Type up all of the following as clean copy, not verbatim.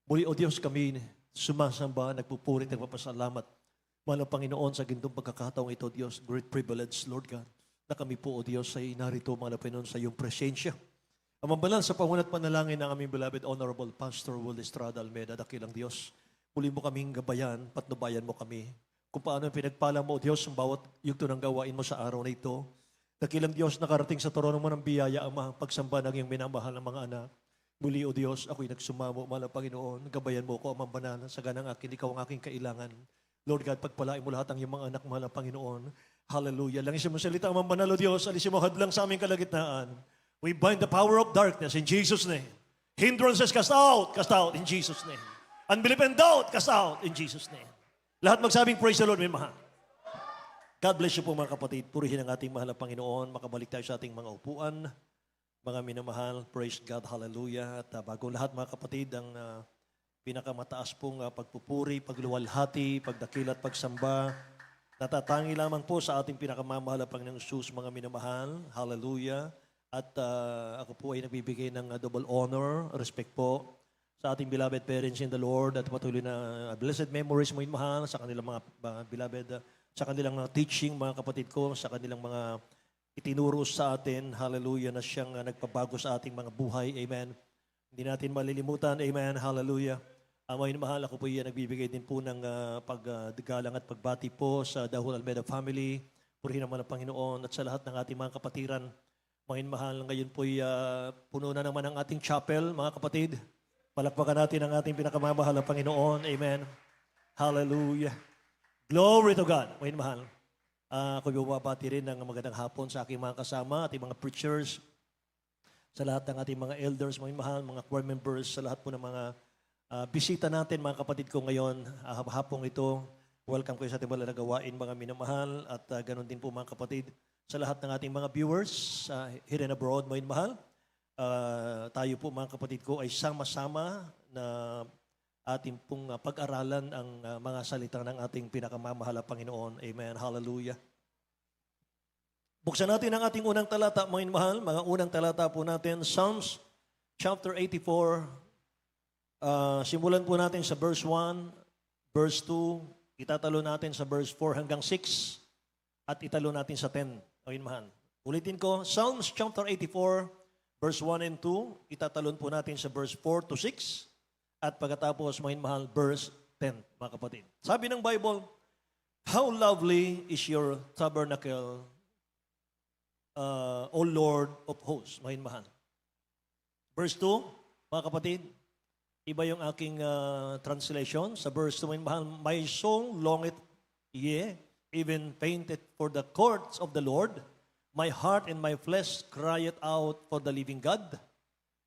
Muli, O Diyos, kami sumasamba, nagpupurit, nagpapasalamat. Mahal na Panginoon, sa gintong pagkakataong ito, Diyos, great privilege, Lord God, na kami po, O Diyos, ay narito, mahal na Panginoon, sa iyong presensya. Amang banal sa pangunat panalangin ng aming beloved Honorable Pastor Will Estrada Almeida, dakilang Diyos, muli mo kaming gabayan, patnubayan mo kami, kung paano pinagpala mo, O Diyos, ang bawat yugto ng gawain mo sa araw na ito. Dakilang Diyos, nakarating sa trono mo ng biyaya, ang pagsamba ng iyong minamahal ng mga anak. Muli, O Diyos, ako'y nagsumamo, mahal na Panginoon, gabayan mo ko, amang banal, sa ganang akin, ikaw ang aking kailangan. Lord God, pagpalain mo lahat ang iyong mga anak, mahal na Panginoon. Hallelujah. Langisin mo salita, amang banal, O Diyos, alisin mo hadlang sa aming kalagitnaan. We bind the power of darkness in Jesus' name. Hindrances, cast out in Jesus' name. Unbelief and doubt, cast out in Jesus' name. Lahat magsabing, praise the Lord, may mahal. God bless you po mga kapatid. Purihin ang ating mahal na Panginoon. Makabalik tayo sa ating mga upuan. Mga minamahal, praise God, hallelujah. At bago lahat mga kapatid, ang pinakamataas pong pagpupuri, pagluwalhati, pagdakil at pagsamba, natatangi lamang po sa ating pinakamamahal na Panginoong Jesus, mga minamahal, hallelujah. At ako po ay nagbibigay ng double honor, respect po sa ating beloved parents in the Lord at patuloy na blessed memories mo mahal sa kanilang mga beloved, sa kanilang teaching, mga kapatid ko, sa kanilang mga itinuro sa atin, hallelujah, na siyang nagpabago sa ating mga buhay, amen. Hindi natin malilimutan, amen, hallelujah. Amayin mahal, ako po yan, nagbibigay din po ng paggalang at pagbati po sa Dahul Almeida family. Purihin naman ang Panginoon at sa lahat ng ating mga kapatiran. Amayin mahal, ngayon po puno na naman ang ating chapel, mga kapatid. Palakpakan natin ang ating pinakamamahal na Panginoon, amen. Hallelujah. Glory to God. Amayin mahal. Ako bumabati rin ng magandang hapon sa aking mga kasama, ating mga preachers, sa lahat ng ating mga elders, mga mahal, mga choir members, sa lahat po ng mga bisita natin, mga kapatid ko ngayon, hapong ito. Welcome kayo sa ating mga gawain, mga minamahal, at ganun din po mga kapatid, sa lahat ng ating mga viewers here and abroad, mga mahal. Tayo po mga kapatid ko ay sama-sama na ating pong pag-aralan ang mga salita ng ating pinakamamahal na Panginoon. Amen. Hallelujah. Buksan natin ang ating unang talata, mga mahal. Mga unang talata po natin, Psalms chapter 84. Simulan po natin sa verse 1, verse 2, itatalo natin sa verse 4 hanggang 6, at italo natin sa 10. Mga mahal. Ulitin ko, Psalms chapter 84, verse 1 and 2, itatalon po natin sa verse 4 to 6, at pagkatapos, mga mahal, verse 10, mga kapatid. Sabi ng Bible, how lovely is your tabernacle, O Lord of hosts, mga mahal. Verse 2, mga kapatid, iba yung aking translation. Sa verse 2, mga mahal, my soul longeth, yea, even fainted for the courts of the Lord. My heart and my flesh crieth out for the living God.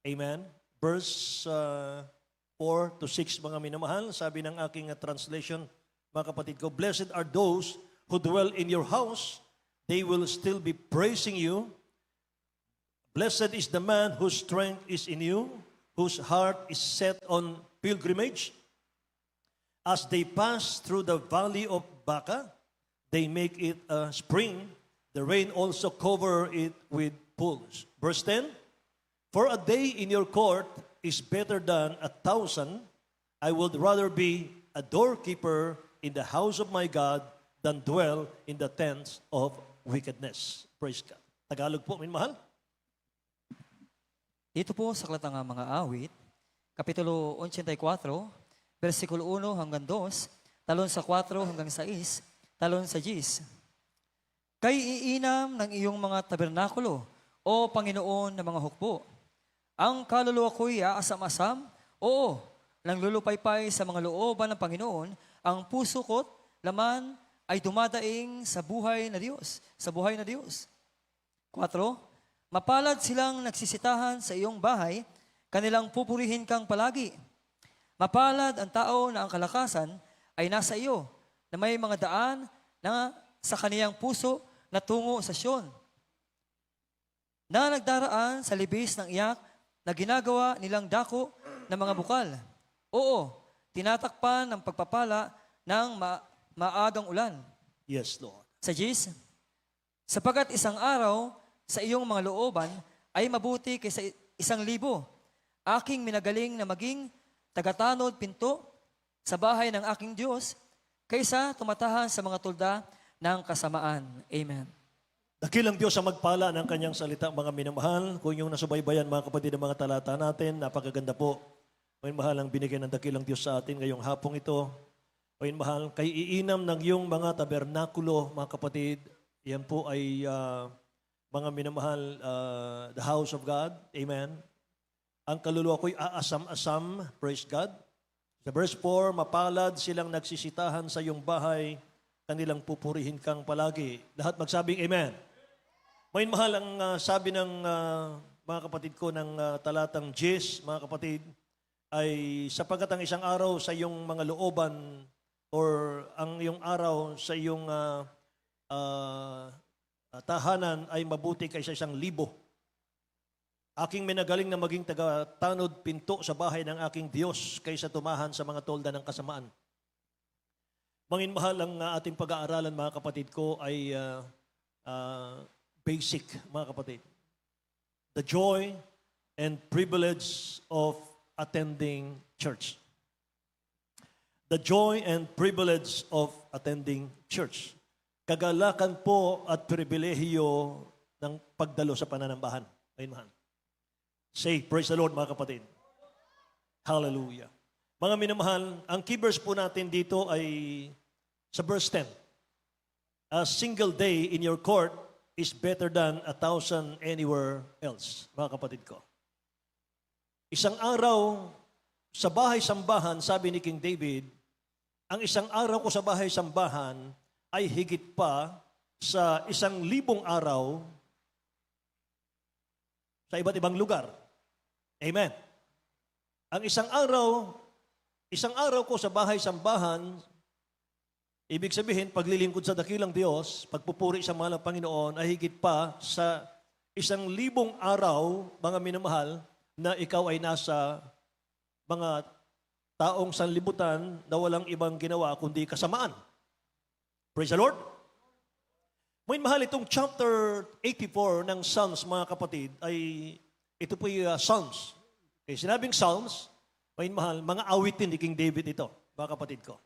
Amen. Verse 4 to 6, mga minamahal, sabi ng aking translation, mga kapatid ko, blessed are those who dwell in your house. They will still be praising you. Blessed is the man whose strength is in you, whose heart is set on pilgrimage. As they pass through the valley of Baca, they make it a spring. The rain also cover it with pools. Verse 10, for a day in your court is better than 1,000. I would rather be a doorkeeper in the house of my God than dwell in the tents of wickedness. Praise God. Tagalog po, minmahal. Dito po sa aklat ng mga awit, Kapitulo 84, versikulo 1 hanggang 2, talon sa 4 hanggang 6, talon sa 10. Kay iinam ng iyong mga tabernakulo, O Panginoon ng mga hukbo. Ang kaluluwa ko'y aasam-asam, oo, nanglulupaypay sa mga looban ng Panginoon, ang puso ko't laman ay dumadaing sa buhay na Diyos, sa buhay na Diyos. 4, mapalad silang nagsisitahan sa iyong bahay, kanilang pupurihin kang palagi. Mapalad ang tao na ang kalakasan ay nasa iyo, na may mga daan na sa kaniyang puso na tungo sa Sion, na nagdaraan sa libis ng iyak na ginagawa nilang dako ng mga bukal. Oo, tinatakpan ng pagpapala ng maagang ulan. Yes, Lord. Sa 10, sapagkat isang araw sa iyong mga looban ay mabuti kaysa 1,000. Aking minagaling na maging tagatanod pinto sa bahay ng aking Diyos, kaysa tumatahan sa mga tulda ng kasamaan. Amen. Dakilang Diyos ang magpala ng kanyang salita, mga minamahal. Kung yung nasubaybayan, mga kapatid, ng mga talata natin, napakaganda po. Ngayon mahal ang binigay ng dakilang Diyos sa atin ngayong hapong ito. Ngayon mahal, kay iinam ng iyong mga tabernakulo, mga kapatid, yan po ay mga minamahal, the house of God. Amen. Ang kaluluwa ko'y aasam-asam, praise God. Sa verse 4, mapalad silang nagsisitahan sa iyong bahay, kanilang pupurihin kang palagi. Lahat magsabing amen. Ngayon mahal, ang sabi ng mga kapatid ko ng talatang 10, mga kapatid, ay sapagkat ang isang araw sa iyong mga looban or ang iyong araw sa iyong tahanan ay mabuti kaysa 1,000. Aking minagaling na maging taga-tanod pinto sa bahay ng aking Diyos kaysa tumahan sa mga tolda ng kasamaan. Mangin mahal, ang ating pag-aaralan, mga kapatid ko, ay basic, mga kapatid. The joy and privilege of attending church. The joy and privilege of attending church. Kagalakan po at pribilehiyo ng pagdalo sa pananambahan. Ayun, mahal. Say, praise the Lord, mga kapatid. Hallelujah. Mga minamahal, ang key verse po natin dito ay sa verse 10. A single day in your court is better than 1,000 anywhere else, mga kapatid ko. Isang araw sa bahay-sambahan, sabi ni King David, ang isang araw ko sa bahay-sambahan ay higit pa sa 1,000 araw sa iba't ibang lugar. Amen. Ang isang araw ko sa bahay-sambahan, ibig sabihin, paglilingkod sa dakilang Diyos, pagpupuri sa mahal ng Panginoon, ay higit pa sa 1,000 araw, mga minamahal, na ikaw ay nasa mga taong sanlibutan na walang ibang ginawa kundi kasamaan. Praise the Lord. May mahal, itong chapter 84 ng Psalms, mga kapatid, ay ito po yung Psalms. Okay, sinabing Psalms, may mahal, mga awitin ni King David ito, mga kapatid ko.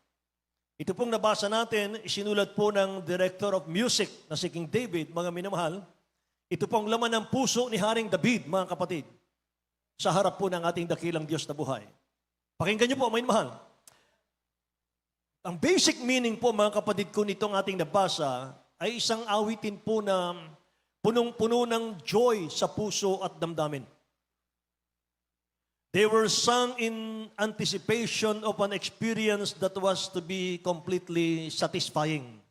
Ito pong nabasa natin, isinulat po ng Director of Music na si King David, mga minamahal. Ito pong laman ng puso ni Haring David, mga kapatid, sa harap po ng ating dakilang Diyos na buhay. Pakinggan niyo po, may mahal. Ang basic meaning po, mga kapatid ko, nitong ating nabasa, ay isang awitin po na punong-puno ng joy sa puso at damdamin. They were sung in anticipation of an experience that was to be completely satisfying.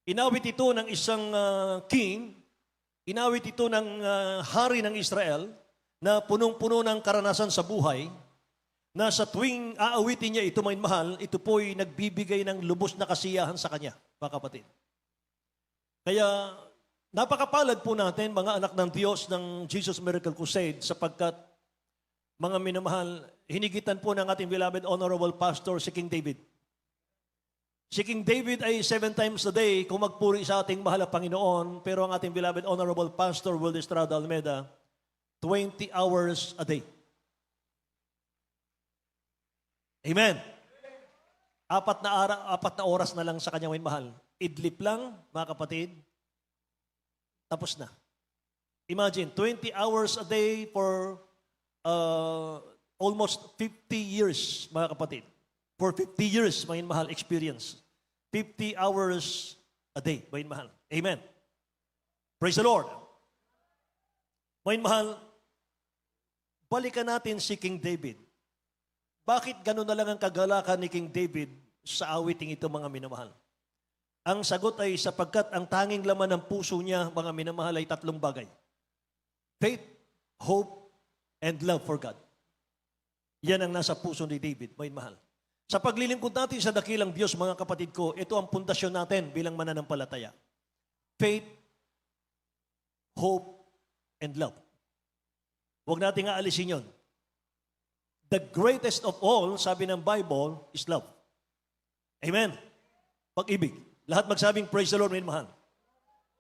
Inawit ito ng isang king, inawit ito ng hari ng Israel na punong-puno ng karanasan sa buhay, na sa tuwing aawitin niya ito, may mahal, ito po'y nagbibigay ng lubos na kasiyahan sa kanya, mga kapatid. Kaya, napakapalad po natin, mga anak ng Diyos ng Jesus Miracle Crusade, sapagkat, mga minamahal, hinigitan po ng ating beloved Honorable Pastor, si King David. Si King David ay 7 times a day kung magpuri sa ating mahal na Panginoon, pero ang ating beloved Honorable Pastor, Will Estrada Almeida, 20 hours a day. Amen. 4 na oras na lang sa kanyang mahal. Idlip lang, mga kapatid, tapos na. Imagine, 20 hours a day for almost 50 years, mga kapatid. For 50 years, mga mahal, experience. 50 hours a day, mga mahal. Amen. Praise the Lord. Mga mahal, balikan natin si King David. Bakit gano'n na lang ang kagalakan ni King David sa awiting ito, mga minamahal? Ang sagot ay sapagkat ang tanging laman ng puso niya, mga minamahal, ay 3 bagay. Faith, hope, and love for God. Yan ang nasa puso ni David, mga minamahal. Sa paglilingkod natin sa dakilang Diyos, mga kapatid ko, ito ang pundasyon natin bilang mananampalataya. Faith, hope, and love. Huwag nating aalisin yon. The greatest of all, sabi ng Bible, is love. Amen. Pag-ibig. Lahat magsabing, praise the Lord, mga mahal.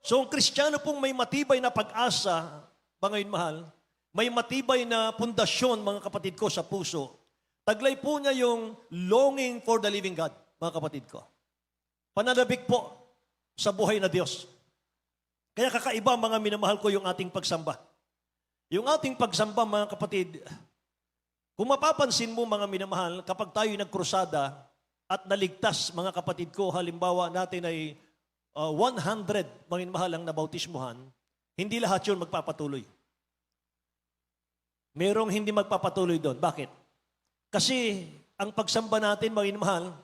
So, ang Kristiyano pong may matibay na pag-asa, mga mahal, may matibay na pundasyon, mga kapatid ko, sa puso. Taglay po niya yung longing for the living God, mga kapatid ko. Pananabik po sa buhay na Diyos. Kaya kakaiba, mga minamahal ko, yung ating pagsamba. Yung ating pagsamba, mga kapatid, kung mapapansin mo, mga minamahal, kapag tayo nagkrusada at naligtas, mga kapatid ko, halimbawa natin ay 100, mga minamahal, ang nabautismuhan, hindi lahat yun magpapatuloy. Merong hindi magpapatuloy doon. Bakit? Kasi ang pagsamba natin, mga minamahal,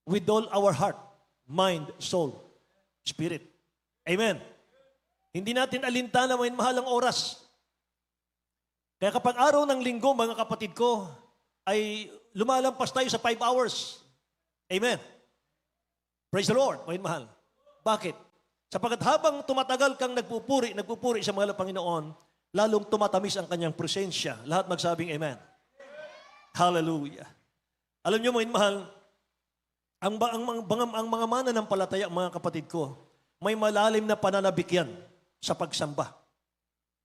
with all our heart, mind, soul, spirit. Amen. Hindi natin alintana, mga minamahal, ang oras. Kaya kapag araw ng linggo, mga kapatid ko, ay lumalampas tayo sa 5 hours. Amen. Praise the Lord, mga minamahal. Bakit? Sapagkat habang tumatagal kang nagpupuri sa mga Panginoon, lalong tumatamis ang kanyang presensya. Lahat magsabing amen. Hallelujah. Alam niyo, mga minamahal, ang mga mananampalataya, mga kapatid ko, may malalim na pananabik yan sa pagsamba.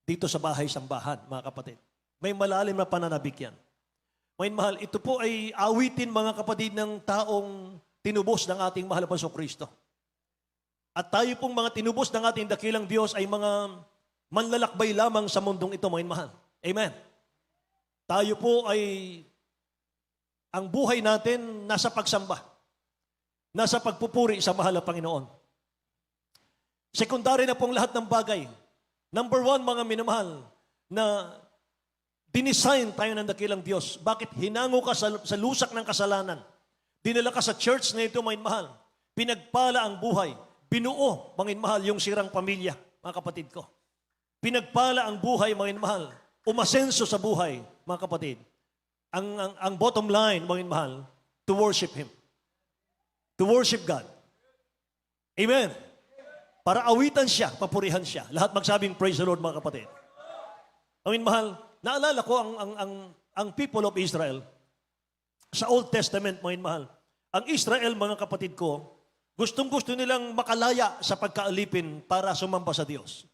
Dito sa bahay-sambahan, mga kapatid. May malalim na pananabik yan. Mga minamahal, ito po ay awitin, mga kapatid, ng taong tinubos ng ating mahal na Panginoong. At tayo pong mga tinubos ng ating dakilang Diyos ay mga manlalakbay lamang sa mundong ito, mga minamahal. Amen. Tayo po ay, ang buhay natin nasa pagsamba. Nasa pagpupuri sa mahal na Panginoon. Sekundary na pong lahat ng bagay. Number 1, mga minamahal, na dinisign tayo ng dakilang Diyos. Bakit? Hinango ka sa lusak ng kasalanan. Dinala ka sa church na ito, mga minamahal. Pinagpala ang buhay. Binuo, mga minamahal, yung sirang pamilya, mga kapatid ko. Pinagpala ang buhay, mga minamahal. Umasenso sa buhay, mga kapatid. Ang bottom line, mga minamahal, to worship Him. To worship God. Amen. Para awitan siya, papurihan siya. Lahat magsabing praise the Lord, mga kapatid. Mga minamahal, naalala ko ang people of Israel sa Old Testament, mga minamahal. Ang Israel, mga kapatid ko, gustong-gusto nilang makalaya sa pagkaalipin para sumamba sa Diyos.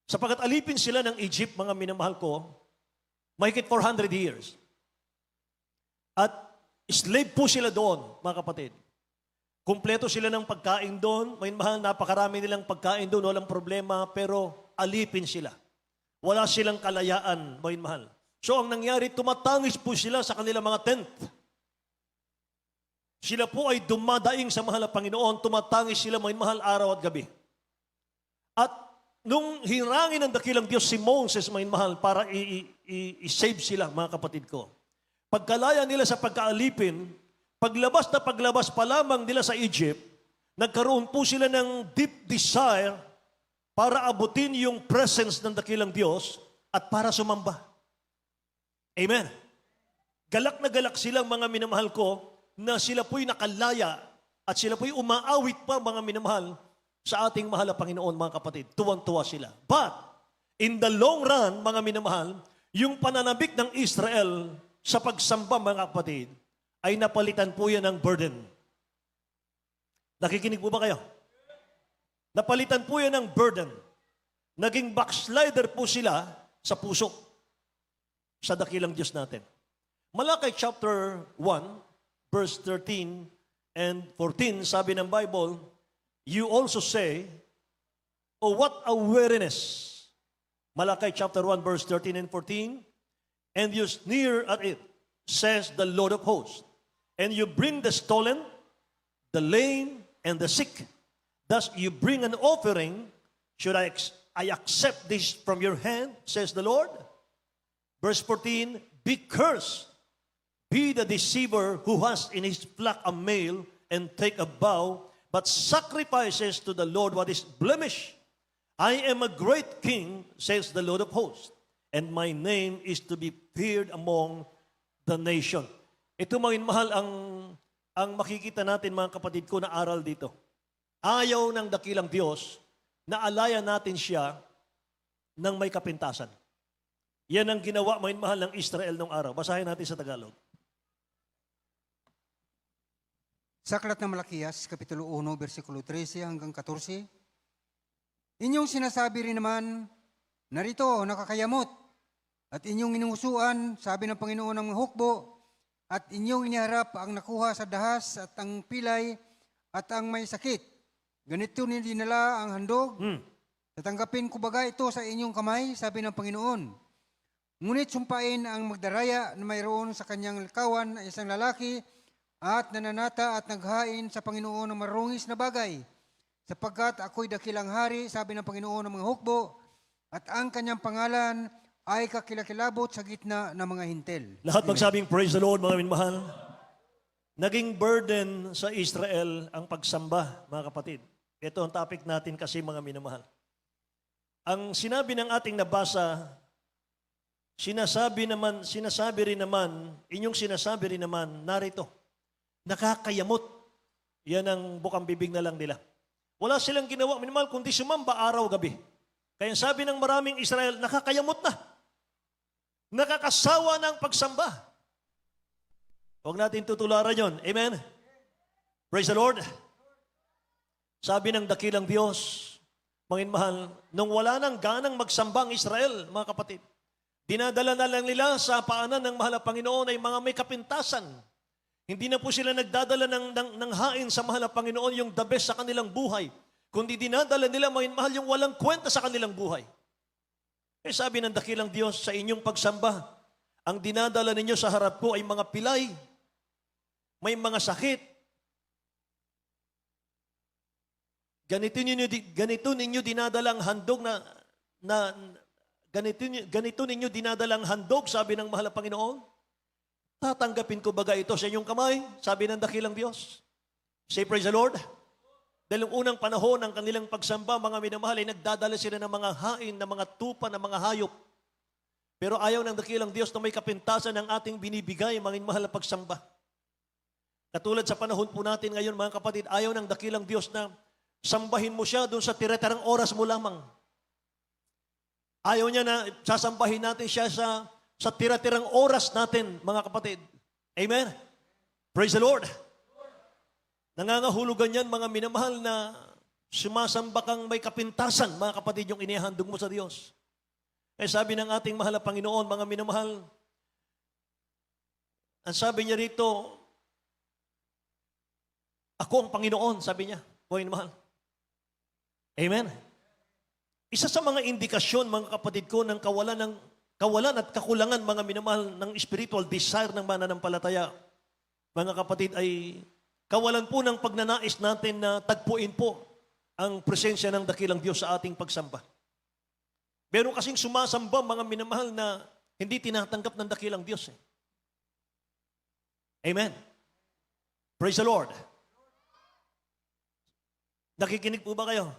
Sapagkat alipin sila ng Egypt, mga minamahal ko, mahigit 400 years. At slave po sila doon, mga kapatid. Kumpleto sila ng pagkain doon. May mahal, napakarami nilang pagkain doon, walang problema, pero alipin sila. Wala silang kalayaan, may mahal. So ang nangyari, tumatangis po sila sa kanilang mga tent. Sila po ay dumadaing sa mahal na Panginoon, tumatangis sila, may mahal, araw at gabi. At nung hirangin ng dakilang Diyos si Moses, may mahal, para i-save sila, mga kapatid ko. Pagkalaya nila sa pagkaalipin, paglabas na paglabas pa lamang nila sa Egypt, nagkaroon po sila ng deep desire para abutin yung presence ng dakilang Diyos at para sumamba. Amen. Galak na galak silang, mga minamahal ko, na sila po'y nakalaya at sila po'y umaawit pa, mga minamahal, sa ating mahal na Panginoon, mga kapatid. Tuwang-tuwa sila. But, in the long run, mga minamahal, yung pananabik ng Israel sa pagsamba, mga kapatid, ay napalitan po yan ng burden. Nakikinig po ba kayo? Napalitan po yan ng burden. Naging backslider po sila sa puso, sa dakilang Diyos natin. Malakay chapter 1, verse 13 and 14, sabi ng Bible, you also say, oh, what a weariness. Malakay chapter 1, verse 13 and 14, and you sneer at it, says the Lord of hosts. And you bring the stolen, the lame, and the sick. Thus you bring an offering. Should I accept this from your hand, says the Lord? Verse 14, be cursed, be the deceiver who has in his flock a male, and take a vow, but sacrifices to the Lord what is blemished. I am a great king, says the Lord of hosts, and my name is to be feared among the nation. Ito, mga mahal, ang makikita natin, mga kapatid ko, na aral dito. Ayaw ng dakilang Diyos na alayan natin siya ng may kapintasan. Yan ang ginawa, mga mahal, ng Israel nung araw. Basahin natin sa Tagalog. Sa Aklat ng Malakias, Kapitulo 1, versikulo 13 hanggang 14, inyong sinasabi rin naman, narito, nakakayamot. At inyong inuusuan, sabi ng Panginoon ng mga hukbo, at inyong iniharap ang nakuha sa dahas at ang pilay at ang may sakit. Ganito ni dinala ang handog. Tatanggapin ko baga ito sa inyong kamay, sabi ng Panginoon. Ngunit sumpain ang magdaraya na mayroon sa kanyang likawan na isang lalaki at nananata at naghain sa Panginoon ng marungis na bagay. Sapagkat ako'y dakilang hari, sabi ng Panginoon ng mga hukbo, at ang kanyang pangalan ay kakilakilabot sa gitna ng mga hintel. Lahat magsabing praise the Lord, mga minmahal. Naging burden sa Israel ang pagsamba, mga kapatid. Ito ang topic natin kasi, mga minamahal. Ang sinabi ng ating nabasa, sinasabi rin naman, narito, nakakayamot. Yan ang bukang bibig na lang nila. Wala silang ginawa, minamahal, kundi sumamba araw-gabi. Kaya sabi ng maraming Israel, nakakayamot na. Nakakasawa ng pagsamba. Huwag natin tutularan yon. Amen? Praise the Lord. Sabi ng dakilang Diyos, mga mahal, nung wala nang ganang magsamba ang Israel, mga kapatid, dinadala na lang nila sa paanan ng mahal na Panginoon ay mga may kapintasan. Hindi na po sila nagdadala ng hain sa mahal na Panginoon, yung the best sa kanilang buhay, kundi dinadala nila, mga mahal, yung walang kwenta sa kanilang buhay. Eh sabi ng dakilang Diyos, sa inyong pagsamba, ang dinadala ninyo sa harap ko ay mga pilay, may mga sakit. Ganito ninyo dinadalang handog ganito ninyo dinadalang handog, sabi ng mahal na Panginoon. Tatanggapin ko baga ito sa inyong kamay, sabi ng dakilang Diyos. Say praise the Lord. Dahil yung unang panahon ng kanilang pagsamba, mga minamahal, ay nagdadala sila ng mga hain, ng mga tupa, ng mga hayop. Pero ayaw ng dakilang Diyos na may kapintasan ng ating binibigay, mga minamahal na pagsamba. Katulad sa panahon po natin ngayon, mga kapatid, ayaw ng dakilang Diyos na sambahin mo siya doon sa tira-tirang oras mo lamang. Ayaw niya na sasambahin natin siya sa tira-tirang oras natin, mga kapatid. Amen? Praise the Lord. Nangangahulugan yan, mga minamahal, na sumasamba kang may kapintasan, mga kapatid, yung inihandog mo sa Diyos. Eh sabi ng ating mahal na Panginoon, mga minamahal, ang sabi niya rito, ako ang Panginoon, sabi niya, mga minamahal. Amen? Isa sa mga indikasyon, mga kapatid ko, ng kawalan at kakulangan, mga minamahal, ng spiritual desire ng mananampalataya, mga kapatid, ay kawalan po ng pagnanais natin na tagpuin po ang presensya ng dakilang Diyos sa ating pagsamba. Meron kasing sumasamba, mga minamahal, na hindi tinatanggap ng dakilang Diyos. Amen. Praise the Lord. Nakikinig po ba kayo?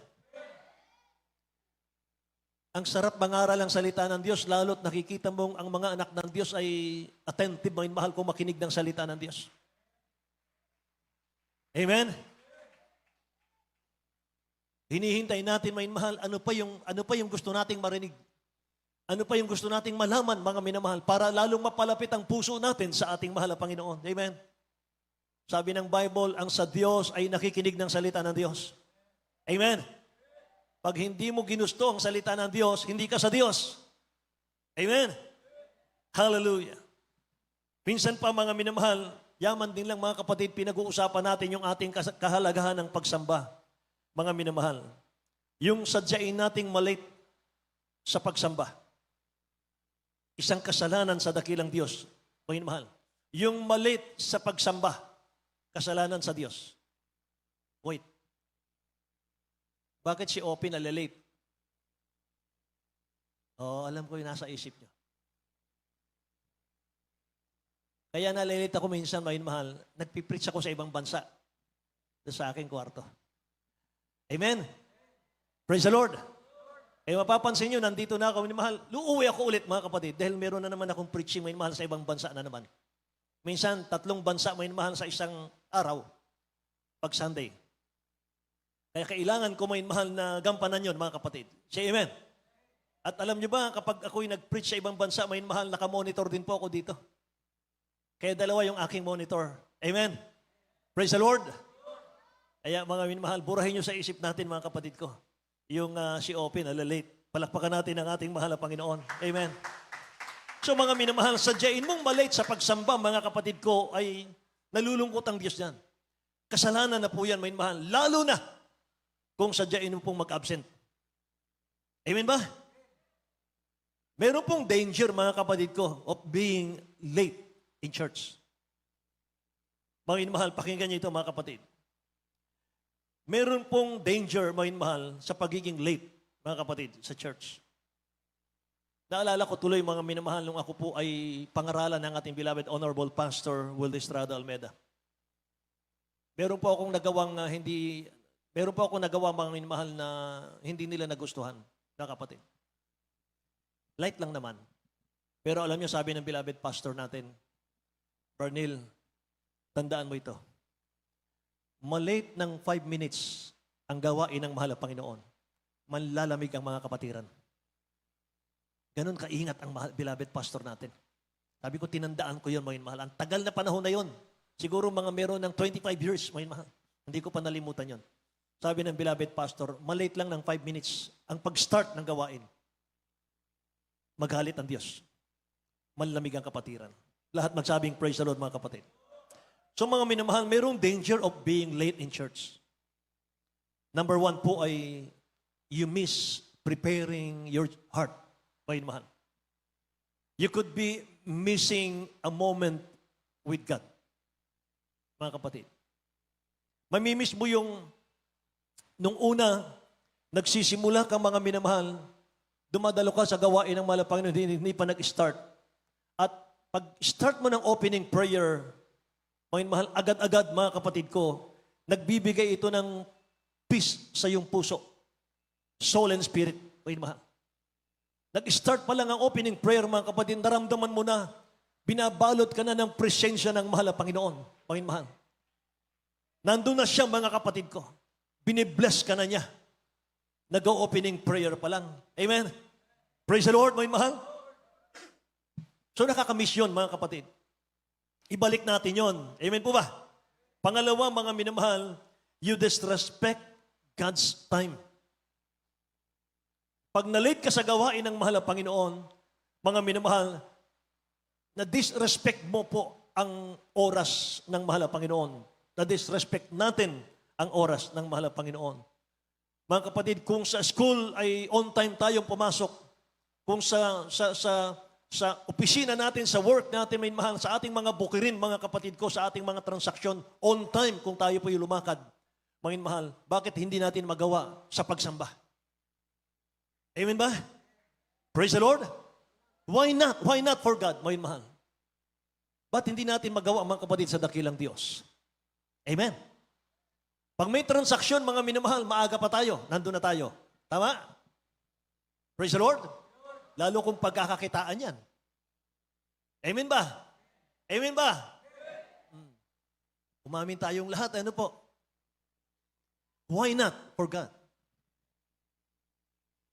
Ang sarap mangaral ang salita ng Diyos, lalo't nakikita mong ang mga anak ng Diyos ay attentive, mga mahal ko, makinig ng salita ng Diyos. Amen? Hinihintay natin, mga mahal, ano pa yung gusto nating marinig? Ano pa yung gusto nating malaman, mga minamahal, para lalong mapalapit ang puso natin sa ating mahal na Panginoon. Amen? Sabi ng Bible, ang sa Diyos ay nakikinig ng salita ng Diyos. Amen? Pag hindi mo ginusto ang salita ng Diyos, hindi ka sa Diyos. Amen? Hallelujah. Minsan pa, mga minamahal, yaman din lang, mga kapatid, pinag-uusapan natin yung ating kahalagahan ng pagsamba. Mga minamahal, yung sadyain nating malate sa pagsamba. Isang kasalanan sa dakilang Diyos. Mga minamahal, yung malate sa pagsamba, kasalanan sa Diyos. Wait. Bakit si Opie nalalate? Alam ko yung nasa isip niyo. Kaya nalalate ako minsan, mga mahal, nagpipreach ako sa ibang bansa. Sa aking kwarto. Amen? Praise the Lord. Eh mapapansin nyo, nandito na ako, mga mahal. Uuwi ako ulit, mga kapatid, dahil meron na naman akong preaching, mga mahal, sa ibang bansa na naman. Minsan, 3 bansa, mga mahal, sa isang araw, pag Sunday. Kaya kailangan ko, mga mahal, na gampanan yon, mga kapatid. Say amen. At alam nyo ba, kapag ako'y nag-preach sa ibang bansa, mga mahal, nakamonitor din po ako dito. Kaya dalawa yung aking monitor. Amen? Praise the Lord. Kaya mga minamahal, burahin nyo sa isip natin, mga kapatid ko. Yung si Opie nalalate. Palakpakan natin ang ating mahal na Panginoon. Amen. So mga minamahal, sadyain mong malate sa pagsamba, mga kapatid ko, ay nalulungkot ang Diyos yan. Kasalanan na po yan, mga minamahal. Lalo na kung sadyain mo pong mag-absent. Amen ba? Meron pong danger, mga kapatid ko, of being late in church. Mga minamahal, pakinggan niyo ito, mga kapatid. Meron pong danger, mga minamahal, sa pagiging late, mga kapatid, sa church. Naalala ko tuloy, mga minamahal, nung ako po ay pangaralan ng ating beloved Honorable Pastor Will Estrada Almeda. Meron po akong nagawang mga minamahal na hindi nila nagustuhan, mga kapatid. Light lang naman. Pero alam niyo, sabi ng beloved pastor natin, Bernil, tandaan mo ito. Malate ng 5 minutes ang gawain ng mahal na Panginoon. Manlalamig ang mga kapatiran. Ganon kaingat ang beloved pastor natin. Sabi ko, tinandaan ko yun, mga mahal. Ang tagal na panahon na yun. Siguro mga meron ng 25 years, mga mahal. Hindi ko pa nalimutan yun. Sabi ng beloved pastor, malate lang ng 5 minutes ang pag-start ng gawain. Magalit ang Diyos. Manlamig ang kapatiran. Lahat magsabing, praise the Lord, mga kapatid. So mga minamahal, mayroong danger of being late in church. Number 1 po ay you miss preparing your heart. Mga minamahal. You could be missing a moment with God. Mga kapatid. Mamimiss mo yung nung una, nagsisimula ka mga minamahal, dumadalo ka sa gawain ng mahal na Panginoon, hindi pa nag-start. At pag-start mo ng opening prayer, mga mahal, agad-agad mga kapatid ko, nagbibigay ito ng peace sa iyong puso. Soul and spirit, mga mahal. Nag-start pa lang ang opening prayer, mga kapatid, naramdaman mo na, binabalot ka na ng presensya ng mahal na Panginoon, mga mahal. Nandun na siya, mga kapatid ko. Binibless ka na niya. Nag-opening prayer pa lang. Amen? Praise the Lord, mga mahal. So nakakamiss yun, mga kapatid. Ibalik natin yon. Amen po ba? Pangalawa, mga minamahal, you disrespect God's time. Pag nalate ka sa gawain ng mahal na Panginoon, mga minamahal, na disrespect mo po ang oras ng mahal na Panginoon. Na disrespect natin ang oras ng mahal na Panginoon. Mga kapatid, kung sa school ay on time tayong pumasok, kung sa opisina natin, sa work natin, may mahal, sa ating mga bukirin, mga kapatid ko, sa ating mga transaksyon, on time kung tayo po yung lumakad, mga mahal, bakit hindi natin magawa sa pagsamba? Amen ba? Praise the Lord. Why not? Why not for God, mga mahal? Ba't hindi natin magawa, mga kapatid, sa dakilang Diyos? Amen. Pag may transaksyon, mga minamahal, maaga pa tayo. Nandun na tayo. Tama? Praise the Lord. Lalo kung pagkakakitaan yan. Amen ba? Amen ba? Umamin tayong lahat. Ano po? Why not for God?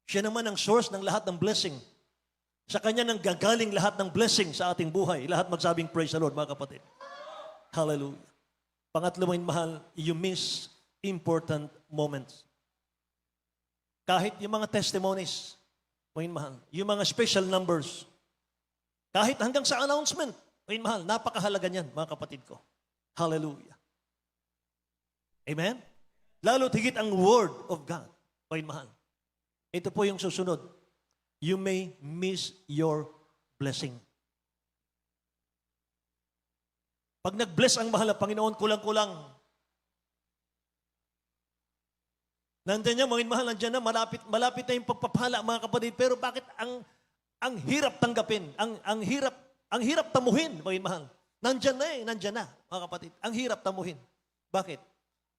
Siya naman ang source ng lahat ng blessing. Sa Kanya nang gagaling lahat ng blessing sa ating buhay. Lahat magsabing praise the Lord, mga kapatid. Hallelujah. Pangatlo, mga mahal, you miss important moments. Kahit yung mga testimonies, mga mahal, yung mga special numbers, kahit hanggang sa announcement, mga mahal, napakahalaga niyan, mga kapatid ko. Hallelujah. Amen? Lalo tigit ang Word of God, mga mahal. Ito po yung susunod. You may miss your blessing. Pag nag-bless ang mahal na Panginoon, kulang-kulang. Nandiyan niya, mga mahal, nandiyan na, malapit na yung pagpapala, mga kapatid. Pero bakit ang hirap tanggapin, ang hirap tamuhin, mga mahal. Nandiyan na, mga kapatid. Ang hirap tamuhin. Bakit?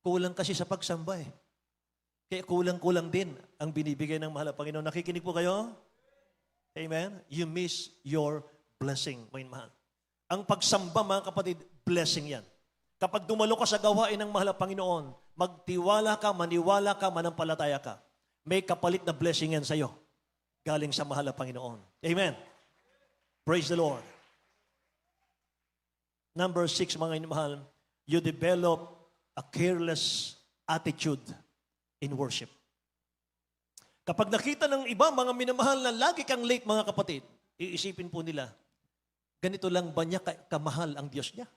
Kulang kasi sa pagsamba eh. Kaya kulang-kulang din ang binibigay ng mahal na Panginoon. Nakikinig po kayo? Amen? You miss your blessing, mga mahal. Ang pagsamba, mga kapatid, blessing yan. Kapag dumalo ka sa gawain ng mahal na Panginoon, magtiwala ka, maniwala ka, manampalataya ka. May kapalit na blessing yan sa'yo. Galing sa mahal na Panginoon. Amen. Praise the Lord. Number 6, mga mahal, you develop a careless attitude in worship. Kapag nakita ng iba, mga minamahal na lagi kang late, mga kapatid, iisipin po nila, ganito lang ba niya kamahal ang Diyos niya?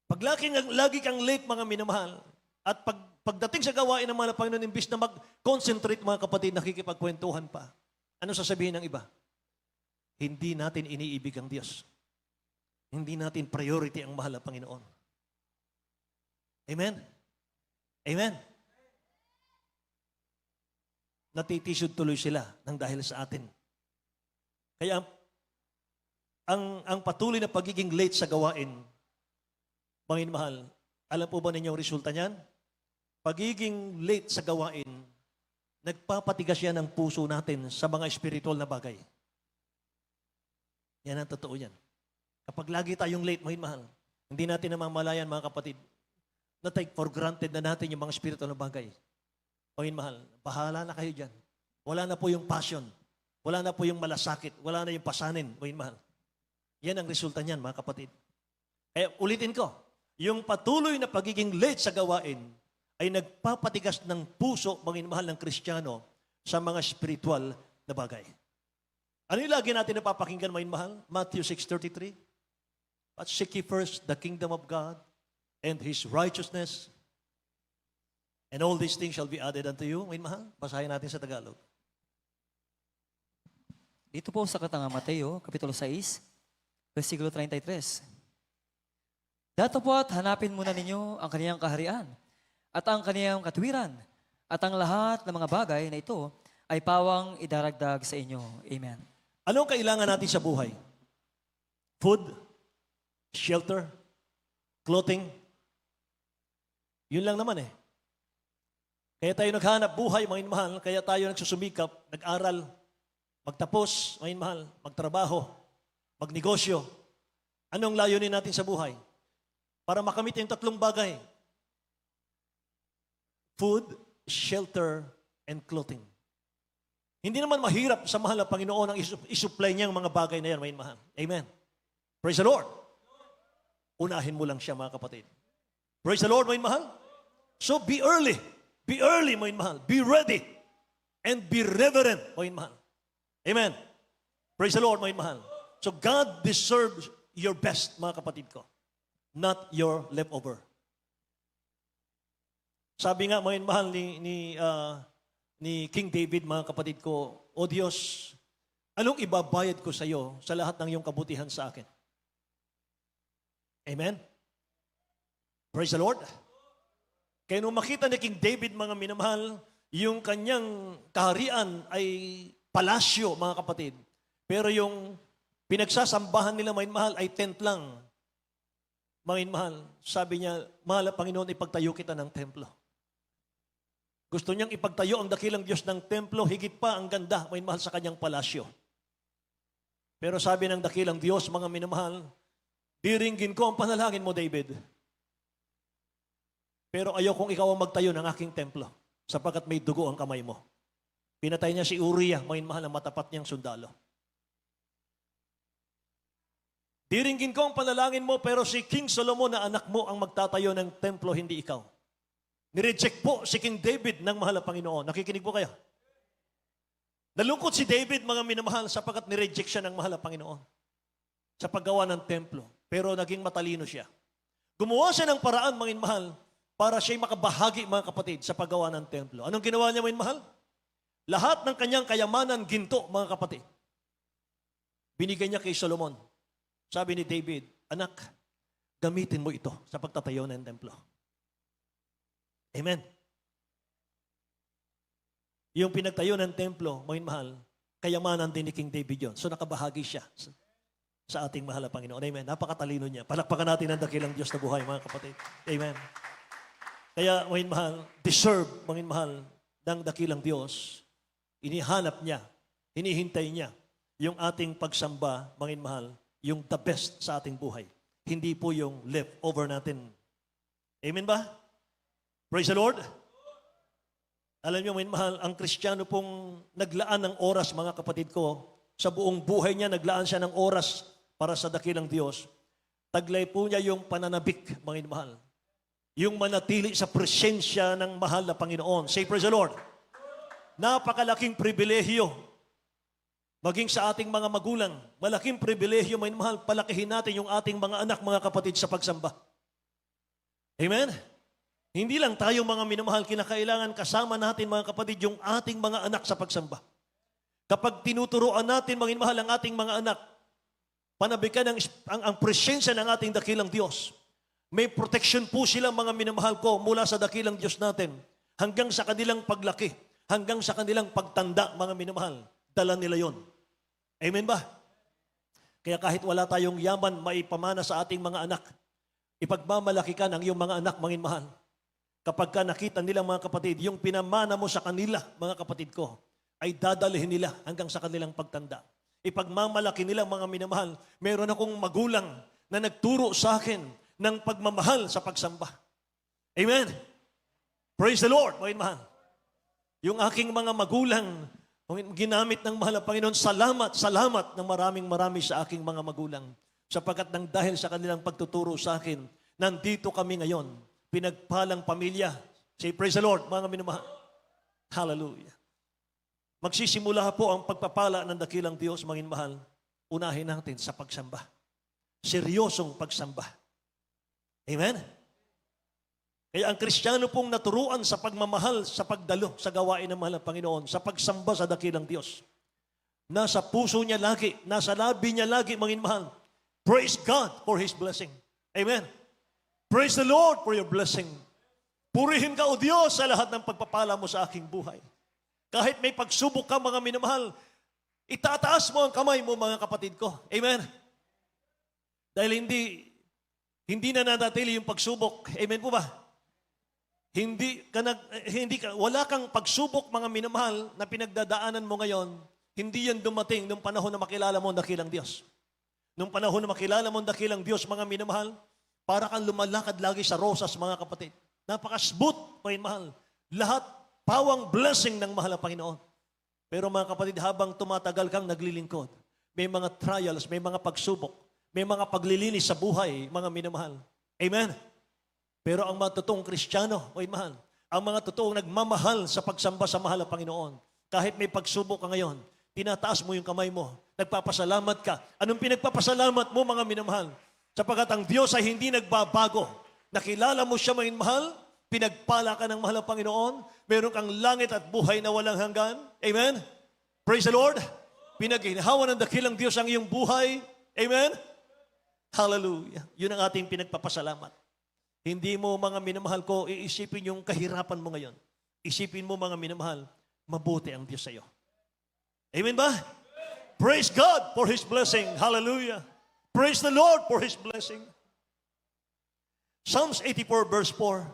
Pag lagi kang late, mga minamahal, at pagdating sa gawain ng mga Panginoon, imbis na mag-concentrate, mga kapatid, nakikipagkwentuhan pa, ano sasabihin ng iba? Hindi natin iniibig ang Diyos. Hindi natin priority ang mahal na Panginoon. Amen? Amen? Natitisod tuloy sila ng dahil sa atin. Kaya ang patuloy na pagiging late sa gawain, Panginoon mahal, alam po ba ninyo ang resulta niyan? Pagiging late sa gawain, nagpapatigas yan ng puso natin sa mga spiritual na bagay. Yan ang totoo yan. Kapag lagi tayong late, mahal, hindi natin namamalayan, mga kapatid, na take for granted na natin yung mga spiritual na bagay. Mahal, bahala na kayo dyan. Wala na po yung passion. Wala na po yung malasakit. Wala na yung pasanin. Mahal. Yan ang resulta niyan, mga kapatid. Kaya ulitin ko, yung patuloy na pagiging late sa gawain ay nagpapatigas ng puso, mahal ng Kristiyano, sa mga spiritual na bagay. Ano yung lagi natin napapakinggan, mahal? Matthew 6:33. But seek ye first the kingdom of God and His righteousness, and all these things shall be added unto you. Mahal, basahin natin sa Tagalog. Dito po sa Katanga Mateo, Kapitulo 6, versikulo 33. Dato po at hanapin muna ninyo ang kaniyang kaharian at ang kaniyang katwiran at ang lahat ng mga bagay na ito ay pawang idaragdag sa inyo. Amen. Anong kailangan natin sa buhay? Food, shelter, clothing. Yun lang naman eh. Kaya tayo naghanap buhay, mga mahal, kaya tayo nagsusumikap, nag-aral, magtapos, mga mahal, magtrabaho, magnegosyo. Anong layunin natin sa buhay? Para makamit yung tatlong bagay. Food, shelter, and clothing. Hindi naman mahirap sa mahal na Panginoon ang isupply niyang mga bagay na yan, mga mahal. Amen. Praise the Lord. Unahin mo lang siya, mga kapatid. Praise the Lord, mga mahal. So be early. Be early, mga mahal. Be ready. And be reverent, mga mahal. Amen. Praise the Lord, mga mahal. So God deserves your best, mga kapatid ko. Not your leftover. Sabi nga, mga mahal, ni King David, mga kapatid ko, O Diyos, anong ibabayad ko sa iyo sa lahat ng iyong kabutihan sa akin? Amen? Praise the Lord. Kaya nung makita ni King David, mga minamahal, yung kanyang kaharian ay palasyo, mga kapatid. Pero yung pinagsasambahan nila, mga mahal, ay tent lang. Mga mahal, sabi niya, mahal na Panginoon, ipagtayo kita ng templo. Gusto niyang ipagtayo ang dakilang Diyos ng templo, higit pa ang ganda, mga mahal, sa kanyang palasyo. Pero sabi ng dakilang Diyos, mga minamahal, diringgin ko ang panalangin mo, David. Pero ayaw kong ikaw ang magtayo ng aking templo sapagkat may dugo ang kamay mo. Pinatay niya si Uriah, mga mahal, ang matapat niyang sundalo. Diringgin ko ang panalangin mo, pero si King Solomon na anak mo ang magtatayo ng templo, hindi ikaw. Nireject po si King David ng mahal na Panginoon. Nakikinig po kayo? Nalungkot si David, mga minamahal, sapagkat nireject siya ng mahal na Panginoon sa paggawa ng templo. Pero naging matalino siya. Gumawa siya ng paraan, mga mahal, para siya'y makabahagi, mga kapatid, sa paggawa ng templo. Anong ginawa niya, mga mahal? Lahat ng kanyang kayamanan, ginto, mga kapatid. Binigay niya kay Solomon. Sabi ni David, anak, gamitin mo ito sa pagtatayo ng templo. Amen. Yung pinagtayo ng templo, mga mahal, kayamanan din ni King David yun. So nakabahagi siya sa ating mahal na Panginoon. Amen. Napakatalino niya. Palakpakan natin ang dakilang Diyos na buhay, mga kapatid. Amen. Kaya, mga mahal, deserve, mga mahal, ng dakilang Diyos. Inihanap niya, hinihintay niya yung ating pagsamba, mga mahal, yung the best sa ating buhay. Hindi po yung leftover natin. Amen ba? Praise the Lord. Alam niyo, mga mahal, ang Kristiyano pong naglaan ng oras, mga kapatid ko, sa buong buhay niya, naglaan siya ng oras para sa dakilang Diyos. Taglay po niya yung pananabik, mga mahal. Yung manatili sa presensya ng mahal na Panginoon. Say, praise the Lord. Napakalaking pribilehyo maging sa ating mga magulang. Malaking pribilehyo, mga mahal, palakihin natin yung ating mga anak, mga kapatid sa pagsamba. Amen? Hindi lang tayo mga minamahal, kinakailangan kasama natin mga kapatid yung ating mga anak sa pagsamba. Kapag tinuturoan natin, mga mahal, ang ating mga anak, panabikan ang presensya ng ating dakilang Diyos. May protection po sila mga minamahal ko mula sa dakilang Diyos natin hanggang sa kanilang paglaki, hanggang sa kanilang pagtanda, mga minamahal. Dala nila yon. Amen ba? Kaya kahit wala tayong yaman, maipamana sa ating mga anak, ipagmamalaki ka ng iyong mga anak, mga mahal. Kapag ka nakita nila mga kapatid, yung pinamana mo sa kanila, mga kapatid ko, ay dadalhin nila hanggang sa kanilang pagtanda. Ipagmamalaki nila mga minamahal. Meron akong magulang na nagturo sa akin ng pagmamahal sa pagsamba. Amen? Praise the Lord, mga mahal. Yung aking mga magulang, ginamit ng mahal na Panginoon, salamat ng maraming sa aking mga magulang. Sapagkat nang dahil sa kanilang pagtuturo sa akin, nandito kami ngayon. Pinagpalang pamilya. Say, praise the Lord, mga minamahal. Hallelujah. Magsisimula po ang pagpapala ng dakilang Diyos, mga mahal. Unahin natin sa pagsamba. Seryosong pagsamba. Amen? Kaya ang Kristiyano pong naturuan sa pagmamahal, sa pagdalo, sa gawain ng mahal ng Panginoon, sa pagsamba sa dakilang Diyos. Nasa puso niya lagi, nasa labi niya lagi, mga mahal. Praise God for His blessing. Amen? Praise the Lord for your blessing. Purihin ka, O Diyos, sa lahat ng pagpapala mo sa aking buhay. Kahit may pagsubok ka, mga minamahal, itataas mo ang kamay mo, mga kapatid ko. Amen? Dahil hindi na nanatili yung pagsubok. Amen po ba? Wala kang pagsubok, mga minamahal, na pinagdadaanan mo ngayon, hindi yan dumating nung panahon na makilala mo ang dakilang Diyos. Nung panahon na makilala mo ang dakilang Diyos, mga minamahal, para kang lumalakad lagi sa rosas, mga kapatid. Napaka-smooth, mga mahal. Lahat, pawang blessing ng mahal na Panginoon. Pero mga kapatid, habang tumatagal kang naglilingkod, may mga trials, may mga pagsubok, may mga paglilinis sa buhay, mga minamahal. Amen? Pero ang mga totoong Kristiyano, mga mahal, ang mga totoong nagmamahal sa pagsamba sa mahal na Panginoon, kahit may pagsubok ka ngayon, tinataas mo yung kamay mo, nagpapasalamat ka. Anong pinagpapasalamat mo, mga minamahal? Sapagkat ang Diyos ay hindi nagbabago. Nakilala mo siya, mga mahal, pinagpala ka ng mahal na Panginoon, meron kang langit at buhay na walang hanggan. Amen? Praise the Lord. Pinaghinhawa ng dakilang Diyos ang iyong buhay. Amen? Hallelujah. Yun ang ating pinagpapasalamat. Hindi mo, mga minamahal ko, iisipin yung kahirapan mo ngayon. Isipin mo, mga minamahal, mabuti ang Diyos sa iyo. Amen ba? Praise God for His blessing. Hallelujah. Praise the Lord for His blessing. Psalms 84 verse 4.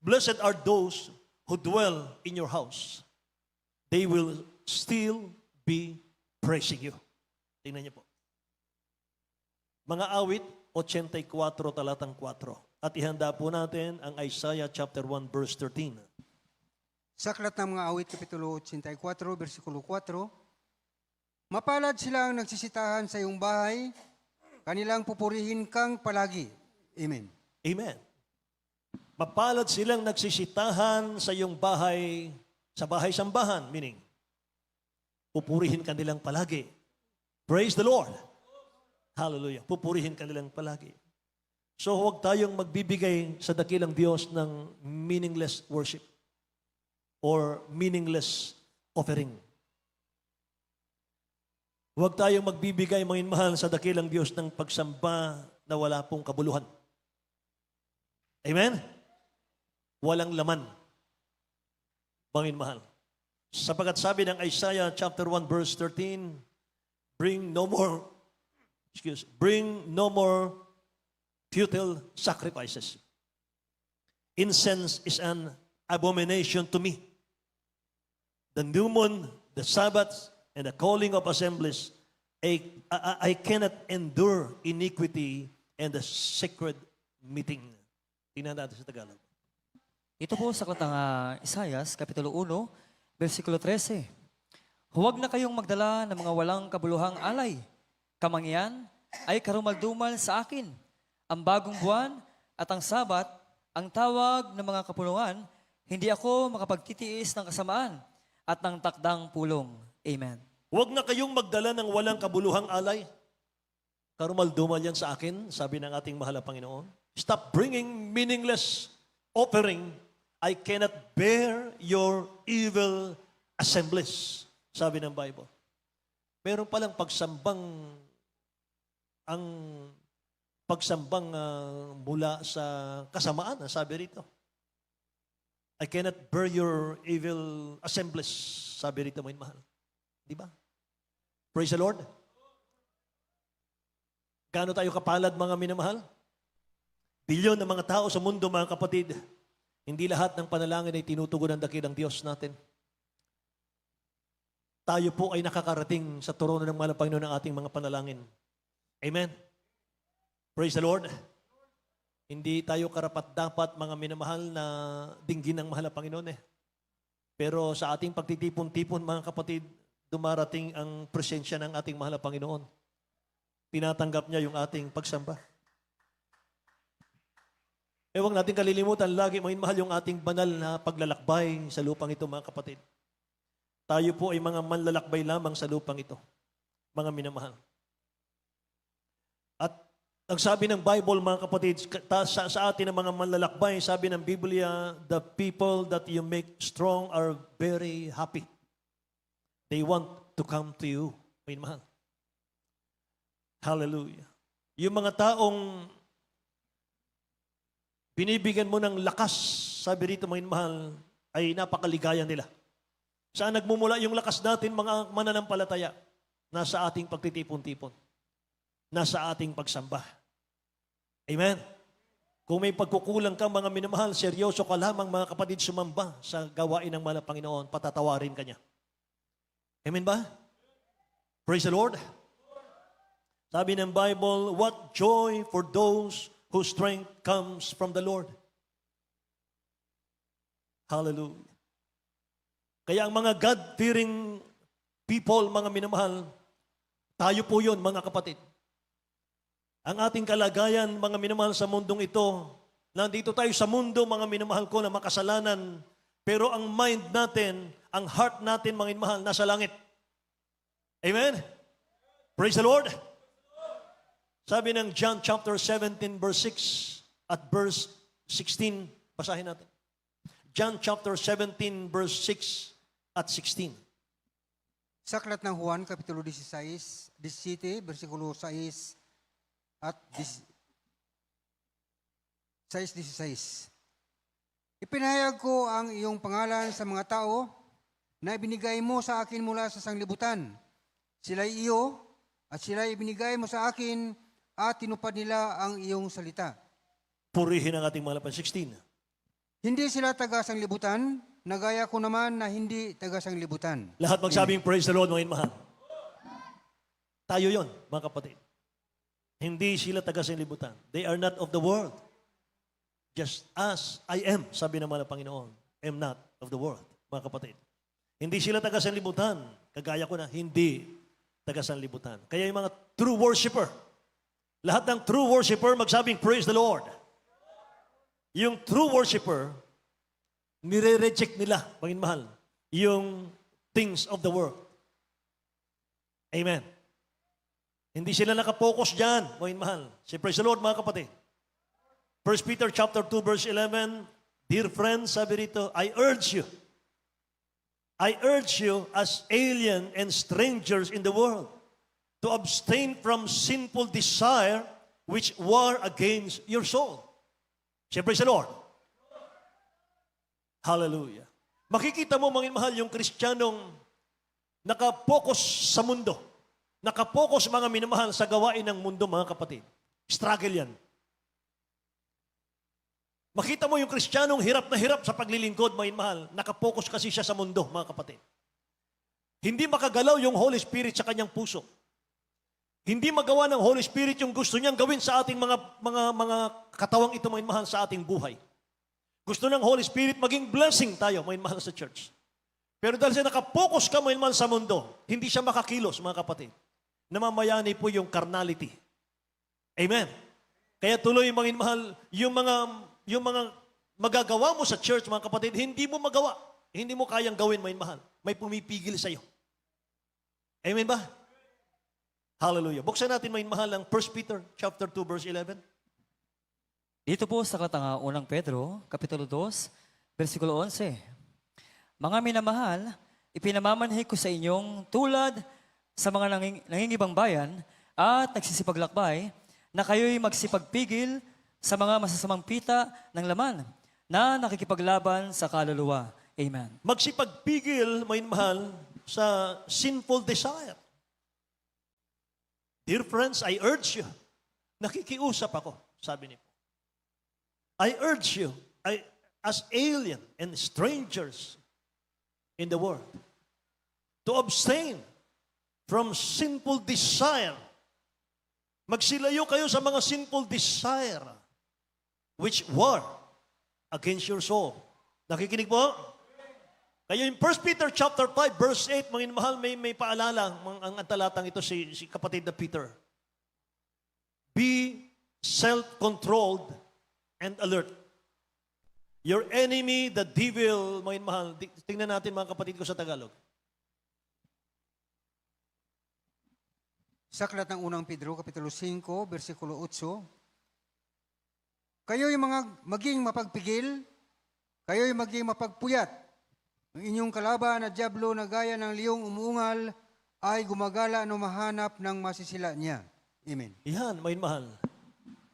Blessed are those who dwell in your house. They will still be praising you. Tingnan niyo po. Mga awit, 84 talatang 4. At ihanda po natin ang Isaiah chapter 1 verse 13. Sa Aklat ng mga Awit, Kapitulo 84, versikulo 4, mapalad sila ang nagsisitahan sa iyong bahay, kanilang pupurihin kang palagi. Amen. Amen. Mapalad silang nagsisitahan sa iyong bahay, sa bahay-sambahan, meaning, pupurihin ka nilang palagi. Praise the Lord. Hallelujah. Pupurihin ka nilang palagi. So huwag tayong magbibigay sa dakilang Diyos ng meaningless worship or meaningless offering. Huwag tayong magbibigay, mga mahal, sa dakilang Diyos ng pagsamba na wala pong kabuluhan. Amen? Walang laman. Mga mahal. Sapagat sabi ng Isaiah chapter 1 verse 13, bring no more futile sacrifices. Incense is an abomination to me. The new moon, the Sabbath, and the calling of assemblies, I cannot endure iniquity and the sacred meeting. Tingnan natin sa Tagalog. Ito po sa aklat ng Isaias, Kapitulo 1, versikulo 13. Huwag na kayong magdala ng mga walang kabuluhang alay. Kamangyan ay karumaldumal sa akin. Ang bagong buwan at ang Sabat, ang tawag ng mga kapulungan, Hindi ako makapagtitiis ng kasamaan at ng takdang pulong. Amen. Huwag na kayong magdala ng walang kabuluhang alay. Karumal-dumal yan sa akin, sabi ng ating mahal na Panginoon. Stop bringing meaningless offering. I cannot bear your evil assemblies, sabi ng Bible. Meron palang pagsambang mula sa kasamaan, sabi rito. I cannot bear your evil assemblies, sabi rito, mga mahal. Di ba? Praise the Lord. Gaano tayo kapalad, mga minamahal? Bilyon ng mga tao sa mundo, mga kapatid. Hindi lahat ng panalangin ay tinutugon ng dakilang Diyos natin. Tayo po ay nakakarating sa trono ng mahal na Panginoon ng ating mga panalangin. Amen. Praise the Lord. Hindi tayo karapat-dapat, mga minamahal, na dinggin ng mahal na Panginoon eh. Pero sa ating pagtitipon-tipon, mga kapatid, dumarating ang presensya ng ating mahal na Panginoon. Tinatanggap niya yung ating pagsamba. Huwag natin kalilimutan, lagi mga mahal, yung ating banal na paglalakbay sa lupang ito, mga kapatid. Tayo po ay mga manlalakbay lamang sa lupang ito, mga minamahal. At ang sabi ng Bible, mga kapatid, sa atin ng mga manlalakbay, sabi ng Biblia, the people that you make strong are very happy. They want to come to you, mga mahal. Hallelujah. Yung mga taong binibigyan mo ng lakas, sabi rito, mga mahal, ay napakaligaya nila. Saan nagmumula yung lakas natin, mga mananampalataya? Nasa ating pagtitipon-tipon. Nasa ating pagsamba. Amen? Kung may pagkukulang ka, mga minamahal, seryoso ka lamang, mga kapatid, sumamba sa gawain ng mahal na Panginoon, patatawarin ka niya. Amen ba? Praise the Lord. Sabi ng Bible, what joy for those whose strength comes from the Lord. Hallelujah. Kaya ang mga God-fearing people, mga minamahal, tayo po yun, mga kapatid. Ang ating kalagayan, mga minamahal, sa mundong ito, nandito tayo sa mundo, mga minamahal ko, na makasalanan, pero ang mind natin, ang heart natin, mga minamahal, nasa langit. Amen? Praise the Lord. Sabi ng John chapter 17, verse 6 at verse 16, basahin natin. John chapter 17, verse 6 at 16. Sa aklat ng Juan, Kapitulo 17, versikulo 6 at 6:16. Ipinahayag ko ang iyong pangalan sa mga tao na ibinigay mo sa akin mula sa sanglibutan. Sila'y iyo at sila'y ibinigay mo sa akin at tinupad nila ang iyong salita. Purihin ang ating mga lapan. 16. Hindi sila taga-sanglibutan, nagaya ko naman na hindi taga-sanglibutan. Lahat magsabing praise the Lord, mga mahal. Tayo yon, mga kapatid. Hindi sila taga-sanglibutan. They are not of the world. Just as I am, sabi naman ng Panginoon, am not of the world, mga kapatid. Hindi sila taga-sanglibutan. Kagaya ko na, hindi taga-sanglibutan. Kaya yung mga true worshiper, lahat ng true worshiper magsabing praise the Lord. Yung true worshiper, nire-reject nila, mga mahal, yung things of the world. Amen. Hindi sila nakapokus dyan, mga mahal. Say praise the Lord, mga kapatid. 1 Peter chapter 2, verse 11, dear friends, sabi rito, I urge you as alien and strangers in the world to abstain from sinful desire which war against your soul. Say, praise the Lord. Hallelujah. Makikita mo, mga mahal, yung Kristiyanong nakapokus sa mundo. Nakapokus, mga minamahal, sa gawain ng mundo, mga kapatid. Struggle yan. Makita mo yung Kristiyanong hirap na hirap sa paglilingkod, mga mahal. Nakapokus kasi siya sa mundo, mga kapatid. Hindi makagalaw yung Holy Spirit sa kanyang puso. Hindi magawa ng Holy Spirit yung gusto niyang gawin sa ating mga katawang ito, mga mahal, sa ating buhay. Gusto ng Holy Spirit maging blessing tayo, mga mahal, sa church. Pero dahil siya nakapokus ka, mga mahal, sa mundo, hindi siya makakilos, mga kapatid. Namamayani po yung carnality. Amen. Kaya tuloy, mga mahal, yung mga magagawa mo sa church, mga kapatid, hindi mo magawa. Hindi mo kayang gawin, mga mahal. May pumipigil sa iyo. Amen ba? Hallelujah. Buksan natin, mga mahal, ang 1 Peter chapter 2, verse 11. Dito po sa unang Pedro, Kapitulo 2, versikulo 11. Mga minamahal, ipinamamanhik ko sa inyong tulad sa mga nangingibang bayan at nagsisipaglakbay na kayo'y magsipagpigil sa mga masasamang pita ng laman na nakikipaglaban sa kaluluwa. Amen. Magsipagpigil, mga mahal, sa sinful desire. Dear friends, I urge you. Nakikiusap ako, sabi niyo. I urge you, as alien and strangers in the world, to abstain from sinful desire. Magsilayo kayo sa mga sinful desire which war against your soul. Nakikinig po? Kaya in 1 Peter chapter 5 verse 8, mga mahal, may paalala ang talatang ito si kapatid na Peter. Be self-controlled and alert. Your enemy, the devil, mga mahal, tingnan natin mga kapatid ko sa Tagalog. Sa aklat ng unang Pedro, Kapitulo 5, versikulo 8, kayo'y maging mapagpigil, kayo'y maging mapagpuyat. Ang inyong kalaban na dyablo na gaya ng liyong umuungal ay gumagala no mahanap ng masisila niya. Amen. Yan, mga mahal.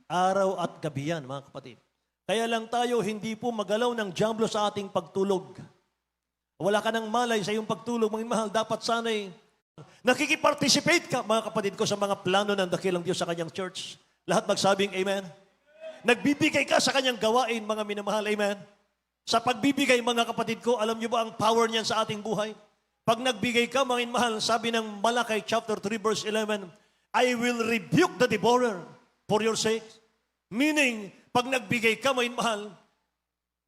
Araw at gabi yan, mga kapatid. Kaya lang tayo hindi po magalaw ng dyablo sa ating pagtulog. Wala ka ng malay sa iyong pagtulog, mga mahal. Dapat sana'y nakikiparticipate ka, mga kapatid ko, sa mga plano ng dakilang Diyos sa kanyang church. Lahat magsabing amen. Nagbibigay ka sa kanyang gawain, mga minamahal, amen. Sa pagbibigay, mga kapatid ko, alam niyo ba ang power niyan sa ating buhay? Pag nagbigay ka, mga mahal, sabi ng Malakay chapter 3 verse 11, I will rebuke the devourer for your sake. Meaning, pag nagbigay ka, mga mahal,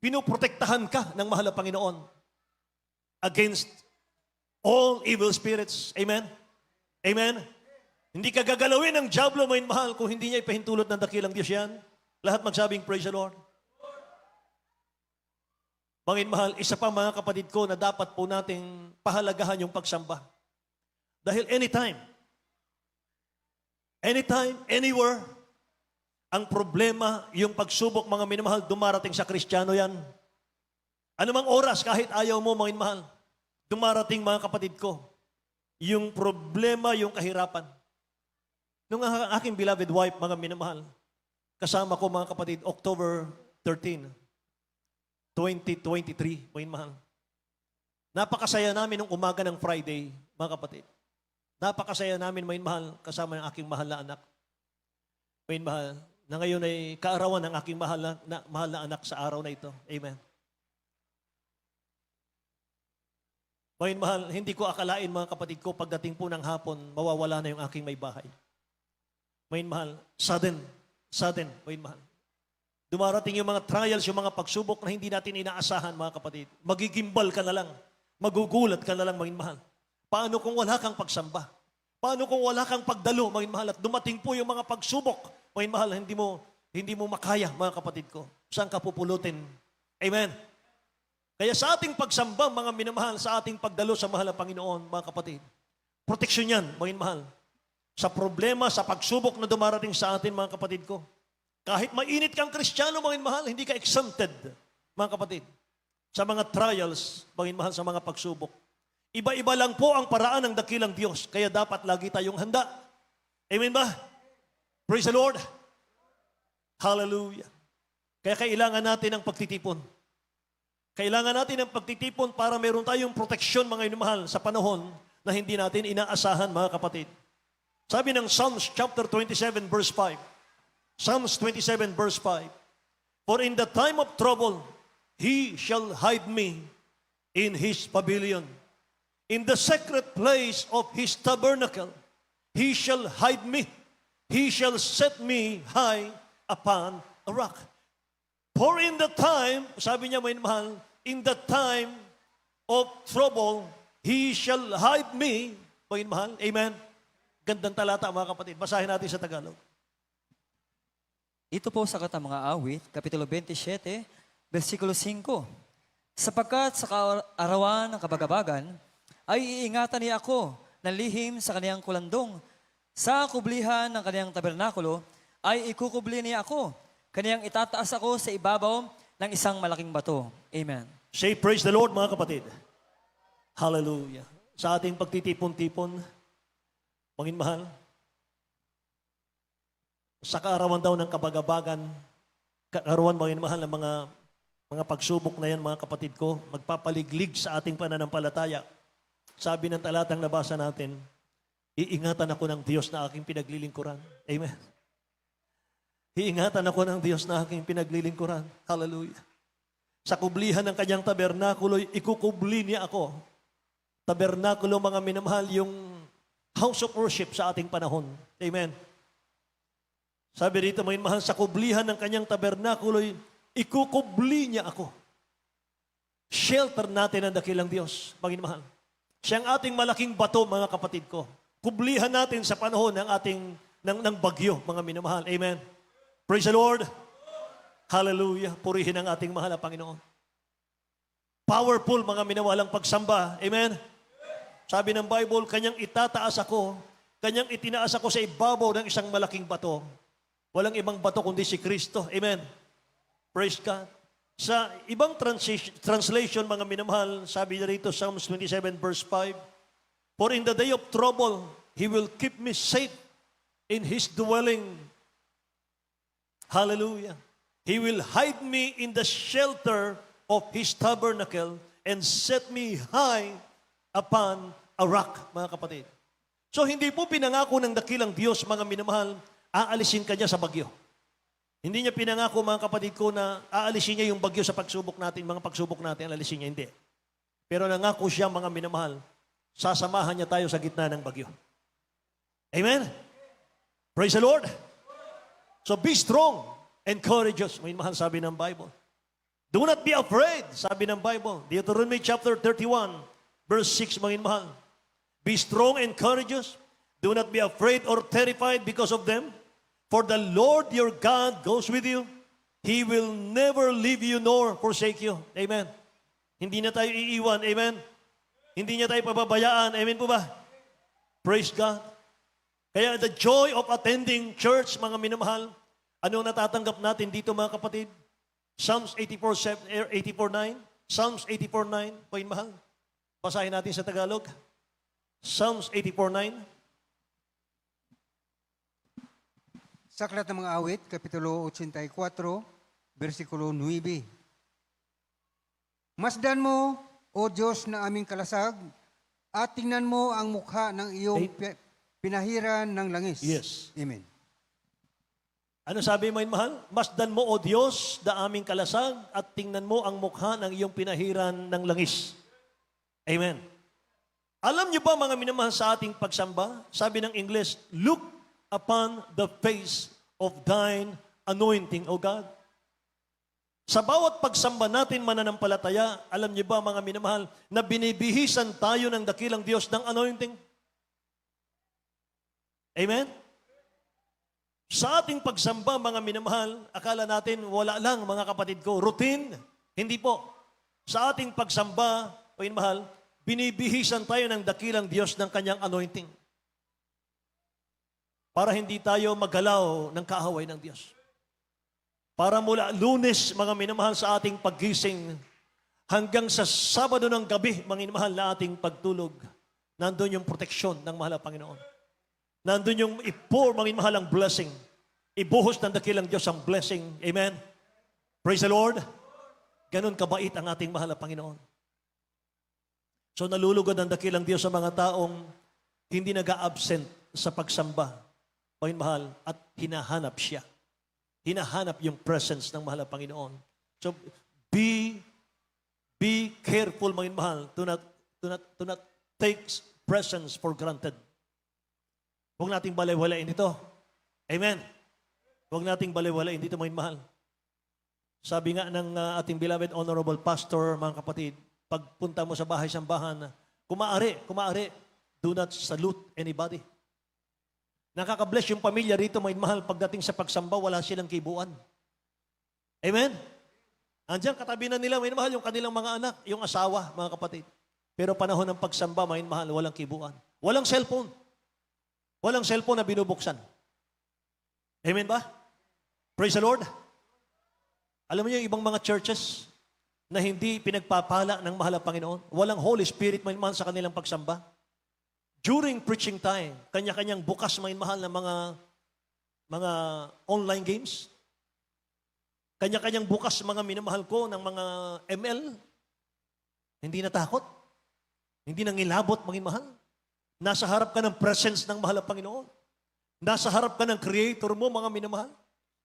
pinoprotektahan ka ng mahal na Panginoon against all evil spirits. Amen? Amen? Hindi ka gagalawin ng dyablo, mga mahal, kung hindi niya ipahintulot ng dakilang Diyos yan. Lahat magsabing, praise the Lord. Mga mahal, isa pa mga kapatid ko na dapat po nating pahalagahan yung pagsamba. Dahil anytime, anywhere, ang problema, yung pagsubok, mga minamahal, dumarating sa Kristiyano yan. Anumang oras, kahit ayaw mo, mga minamahal, dumarating mga kapatid ko, yung problema, yung kahirapan. Nung aking beloved wife, mga minamahal, kasama ko mga kapatid, October 13, 2023, mga mahal. Napakasaya namin nung umaga ng Friday, mga kapatid. Napakasaya namin, mga mahal, kasama ng aking mahal na anak. Mga mahal, na ngayon ay kaarawan ng aking mahal na anak sa araw na ito. Amen. Mga mahal, hindi ko akalain, mga kapatid ko, pagdating po ng hapon, mawawala na yung aking may bahay. Mga mahal, sudden, mga mahal. Dumarating yung mga trials, yung mga pagsubok na hindi natin inaasahan, mga kapatid. Magigimbal ka na lang. Magugulat ka na lang, mga mahal. Paano kung wala kang pagsamba? Paano kung wala kang pagdalo, mga mahal? At dumating po yung mga pagsubok, mga mahal, hindi mo makaya, mga kapatid ko. Saan ka pupulutin? Amen. Kaya sa ating pagsamba, mga minamahal, sa ating pagdalo sa mahal na Panginoon, mga kapatid, proteksyon yan, mga mahal. Sa problema, sa pagsubok na dumarating sa atin, mga kapatid ko. Kahit mainit kang Kristiyano, mga mahal, hindi ka exempted, mga kapatid, sa mga trials, mga mahal, sa mga pagsubok. Iba-iba lang po ang paraan ng dakilang Diyos, kaya dapat lagi tayong handa. Amen ba? Praise the Lord. Hallelujah. Kaya kailangan natin ng pagtitipon. Kailangan natin ng pagtitipon para meron tayong proteksyon, mga inumahal, sa panahon na hindi natin inaasahan, mga kapatid. Sabi ng Psalms chapter 27 verse 5, Psalms 27 verse 5, for in the time of trouble, He shall hide me in His pavilion. In the secret place of His tabernacle, He shall hide me. He shall set me high upon a rock. For in the time, sabi niya, may mahal, in the time of trouble, He shall hide me. May mahal, amen. Gandang talata, mga kapatid. Basahin natin sa Tagalog. Ito po sa Mga Awit, Kapitulo 27, Versikulo 5. Sapagkat sa kaarawan ng kabagabagan, ay iingatan niya ako ng lihim sa kaniyang kulandong. Sa kublihan ng kaniyang tabernakulo, ay ikukubli niya ako. Kaniyang itataas ako sa ibabaw ng isang malaking bato. Amen. Say, praise the Lord, mga kapatid. Hallelujah. Sa ating pagtitipon-tipon, Panginoon mahal, sa kaarawan daw ng kabagabagan, kaarawan, Panginoon mahal, ng mga pagsubok na yan, mga kapatid ko, magpapaliglig sa ating pananampalataya. Sabi ng talatang nabasa natin, iingatan ako ng Diyos na aking pinaglilingkuran. Amen. Iingatan ako ng Diyos na aking pinaglilingkuran. Hallelujah. Sa kublihan ng kanyang tabernakulo, ikukubli niya ako. Tabernakulo, mga minamahal, yung house of worship sa ating panahon. Amen. Sabi rito, mga minamahal, sa kublihan ng kanyang tabernakulo, ikukubli niya ako. Shelter natin ang dakilang Diyos, Panginoon mahal. Siya ang ating malaking bato, mga kapatid ko. Kublihan natin sa panahon ng bagyo, mga minamahal. Amen. Praise the Lord. Hallelujah. Purihin ang ating mahal na Panginoon. Powerful, mga minawalang pagsamba. Amen. Sabi ng Bible, kanyang itataas ako, kanyang itinaas ako sa ibabaw ng isang malaking bato. Walang ibang bato kundi si Kristo. Amen. Praise God. Sa ibang translation, mga minamahal, sabi na rito, Psalms 27 verse 5, for in the day of trouble, He will keep me safe in His dwelling. Hallelujah. He will hide me in the shelter of His tabernacle and set me high upon a rock, mga kapatid. So hindi po pinangako ng dakilang Diyos, mga minamahal, aalisin ka niya sa bagyo. Hindi niya pinangako, mga kapatid ko, na aalisin niya yung bagyo sa pagsubok natin, mga pagsubok natin, aalisin niya, hindi. Pero nangako siya, mga minamahal, sasamahan niya tayo sa gitna ng bagyo. Amen? Praise the Lord. So be strong and courageous. May mahal, sabi ng Bible. Do not be afraid, sabi ng Bible. Deuteronomy chapter 31, verse 6, mga mahal. Be strong and courageous. Do not be afraid or terrified because of them. For the Lord your God goes with you. He will never leave you nor forsake you. Amen. Hindi na tayo iiwan. Amen. Hindi niya tayo pababayaan. Amen po ba? Praise God. Kaya the joy of attending church, mga minamahal, ano natatanggap natin dito, mga kapatid? Psalms 84:9. Psalms 84:9. Pagin mahal. Basahin natin sa Tagalog. Psalms 84:9. Sa Aklat ng mga Awit, Kapitulo 84, versikulo 9. Masdan mo, O Diyos na aming kalasag, at tingnan mo ang mukha ng iyong pinahiran ng langis. Yes. Amen. Ano sabi mo, mahal? Masdan mo, O Diyos, na aming kalasag, at tingnan mo ang mukha ng iyong pinahiran ng langis. Amen. Alam niyo ba, mga minamahal, sa ating pagsamba, sabi ng English, look upon the face of thine anointing, O God. Sa bawat pagsamba natin mananampalataya, alam niyo ba, mga minamahal, na binibihisan tayo ng dakilang Diyos ng anointing? Amen? Sa ating pagsamba, mga minamahal, akala natin wala lang, mga kapatid ko, routine. Hindi po. Sa ating pagsamba, o minamahal, binibihisan tayo ng dakilang Diyos ng kanyang anointing. Para hindi tayo magalaw ng kaaway ng Diyos. Para mula Lunes, mga minamahal, sa ating paggising, hanggang sa Sabado ng gabi, mga minamahal, na ating pagtulog, nandun yung proteksyon ng mahal na Panginoon. Nandun yung i-pour, mga minamahal, ang blessing. Ibuhos ng dakilang Diyos ang blessing. Amen? Praise the Lord. Ganun kabait ang ating mahal na Panginoon. So nalulugod ang dakilang Diyos sa mga taong hindi nag-a-absent sa pagsamba. Panginoon mahal, at hinahanap siya. Hinahanap yung presence ng mahal na Panginoon. So, be careful, Panginoon mahal, to not take presence for granted. Huwag nating balay-walain ito. Amen. Huwag nating balay-walain dito, Panginoon mahal. Sabi nga ng ating beloved honorable pastor, mga kapatid, pagpunta mo sa bahay-sambahan, kumaari, do not salute anybody. Nakaka-bless yung pamilya rito, may mahal, pagdating sa pagsamba, wala silang kibuan. Amen? Andiyan katabi na nila, may mahal, yung kanilang mga anak, yung asawa, mga kapatid. Pero panahon ng pagsamba, may mahal, walang kibuan. Walang cellphone. Walang cellphone na binubuksan. Amen ba? Praise the Lord. Alam niyo yung ibang mga churches na hindi pinagpapala ng mahal na Panginoon, walang Holy Spirit, may mahal, sa kanilang pagsamba. During preaching time, kanya-kanyang bukas, may mahal, na mga online games. Kanya-kanyang bukas mga minamahal ko ng mga ML. Hindi natakot. Hindi nangilabot maging mahal. Nasa harap ka ng presence ng mahal na Panginoon. Nasa harap ka ng Creator mo, mga minamahal.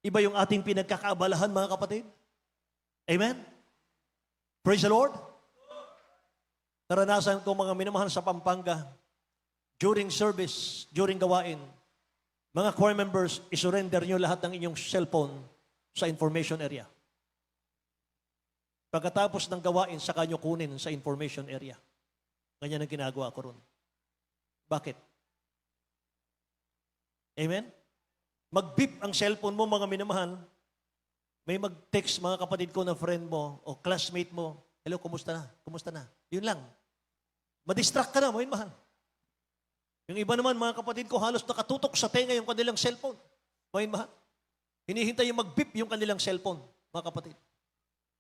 Iba yung ating pinagkakaabalahan, mga kapatid. Amen? Praise the Lord. Naranasan ko, mga minamahal, sa Pampanga, during service, during gawain, mga choir members, isurrender nyo lahat ng inyong cellphone sa information area. Pagkatapos ng gawain, saka nyo kunin sa information area. Ganyan ang ginagawa ko ron. Bakit? Amen? Mag-beep ang cellphone mo, mga minamahal. May mag-text, mga kapatid ko, na friend mo o classmate mo, hello, kumusta na? Kumusta na? Yun lang. Madistract ka na, mga minamahal. Yung iba naman, mga kapatid ko, halos nakatutok sa tenga yung kanilang cellphone. Mga minamahal. Hinihintay yung mag-beep yung kanilang cellphone, mga kapatid.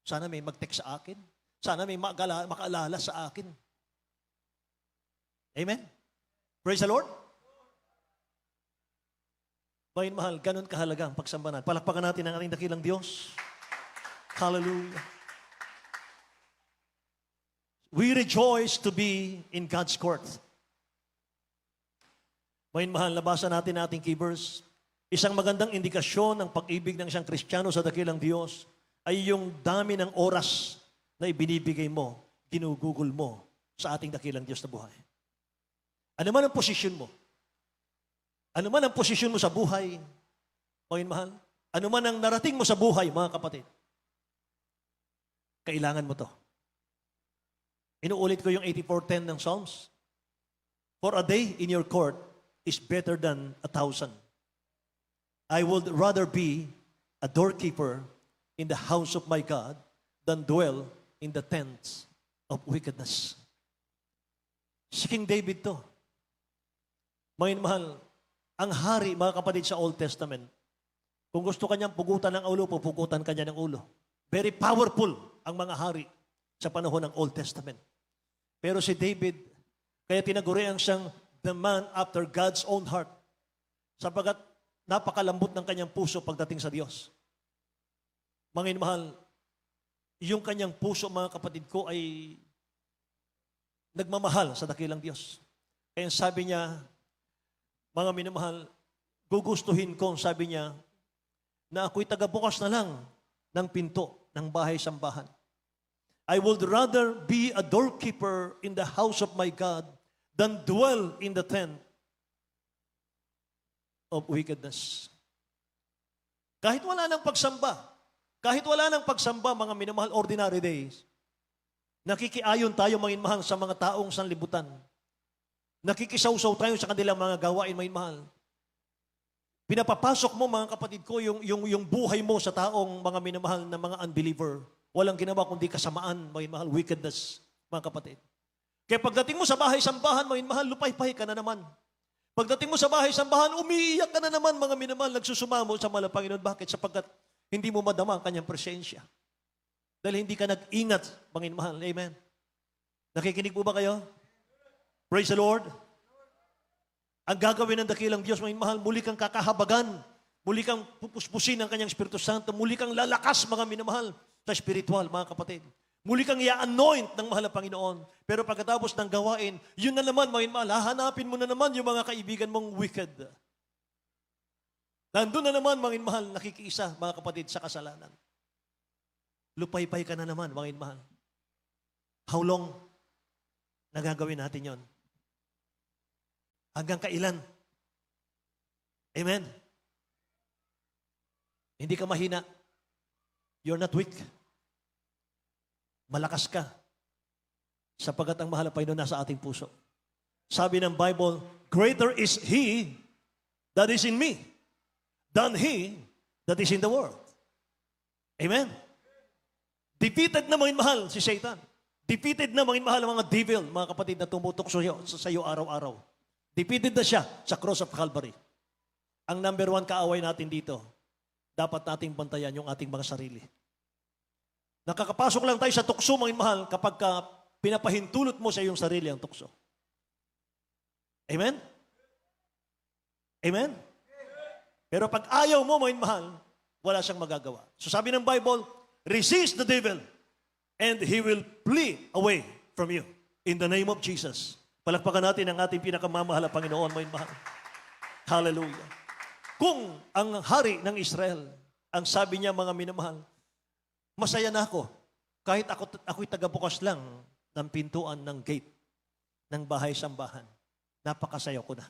Sana may mag-text sa akin. Sana may makaalala sa akin. Amen? Praise the Lord. Bayin mahal, ganun kahalaga ang pagsamba natin. Palakpakan natin ang ating dakilang Diyos. Hallelujah. We rejoice to be in God's court. Bayin mahal, labasan natin ating key verse. Isang magandang indikasyon ng pag-ibig ng isang Kristiyano sa dakilang Diyos ay yung dami ng oras na ibinibigay mo, ginugugol mo sa ating dakilang Diyos na buhay. Ano man ang posisyon mo? Ano man ang posisyon mo sa buhay, mga mahal? Ano man ang narating mo sa buhay, mga kapatid? Kailangan mo to. Inuulit ko yung 84:10 ng Psalms. For a day in your court is better than 1,000. I would rather be a doorkeeper in the house of my God than dwell in the tents of wickedness. Si King David to. Mga mahal, ang hari, mga kapatid, sa Old Testament, kung gusto kanyang pugutan ng ulo, pupugutan kanya ng ulo. Very powerful ang mga hari sa panahon ng Old Testament. Pero si David, kaya tinagurian siyang the man after God's own heart, sapagat napakalambot ng kanyang puso pagdating sa Diyos. Mga mahal, yung kanyang puso, mga kapatid ko, ay nagmamahal sa dakilang Diyos. Kaya sabi niya, mga minamahal, gugustuhin ko, sabi niya, na ako'y tagabukas na lang ng pinto ng bahay-sambahan. I would rather be a doorkeeper in the house of my God than dwell in the tent of wickedness. Kahit wala nang pagsamba, mga minamahal, ordinary days, nakikiayon tayo, mga minamahal, sa mga taong sanlibutan. Nakikisaw-saw tayo sa kanilang mga gawain, mga mahal. Pinapapasok mo, mga kapatid ko, yung buhay mo sa taong mga minamahal na mga unbeliever. Walang ginawa kundi kasamaan, mga mahal, wickedness, mga kapatid. Kaya pagdating mo sa bahay-sambahan, mga mahal, lupay-pay ka na naman. Pagdating mo sa bahay-sambahan, umiiyak ka na naman, mga minamahal, nagsusumamo sa mahal na Panginoon. Bakit? Sapagkat hindi mo madama ang kanyang presensya. Dahil hindi ka nag-ingat, mga mahal. Amen. Nakikinig po ba kayo? Praise the Lord. Ang gagawin ng dakilang Diyos, mga mahal, muli kang kakahabagan, muli kang pupuspusin ng kanyang Espiritu Santo, muli kang lalakas, mga minamahal, sa spiritual, mga kapatid. Muli kang i-anoint ng mahal na Panginoon. Pero pagkatapos ng gawain, yun na naman, mga mahal, hahanapin mo na naman yung mga kaibigan mong wicked. Nandun na naman, mga mahal, nakikiisa, mga kapatid, sa kasalanan. Lupay-pay ka na naman, mga mahal. How long nagagawin natin yon? Hanggang kailan? Amen? Hindi ka mahina. You're not weak. Malakas ka. Sapagat ang mahal na Panginoon nasa ating puso. Sabi ng Bible, greater is He that is in me than he that is in the world. Amen? Defeated na mga mahal si Satan. Defeated na mga mahal ang mga devil, mga kapatid na tumutok sa iyo araw-araw. Defeated na siya sa cross of Calvary. Ang number one kaaway natin dito, dapat nating bantayan yung ating mga sarili. Nakakapasok lang tayo sa tukso, mga mahal, kapag pinapahintulot mo sa iyong sarili ang tukso. Amen? Amen? Pero pag ayaw mo, mga mahal, wala siyang magagawa. So sabi ng Bible, resist the devil and he will flee away from you. In the name of Jesus. Palakpakan natin ang ating pinakamamahal na Panginoon, mga mahal. Hallelujah. Kung ang hari ng Israel, ang sabi niya, mga minamahal, masaya na ako. Kahit ako'y tagabukas lang ng pintuan ng gate ng bahay-sambahan. Napakasaya ko na.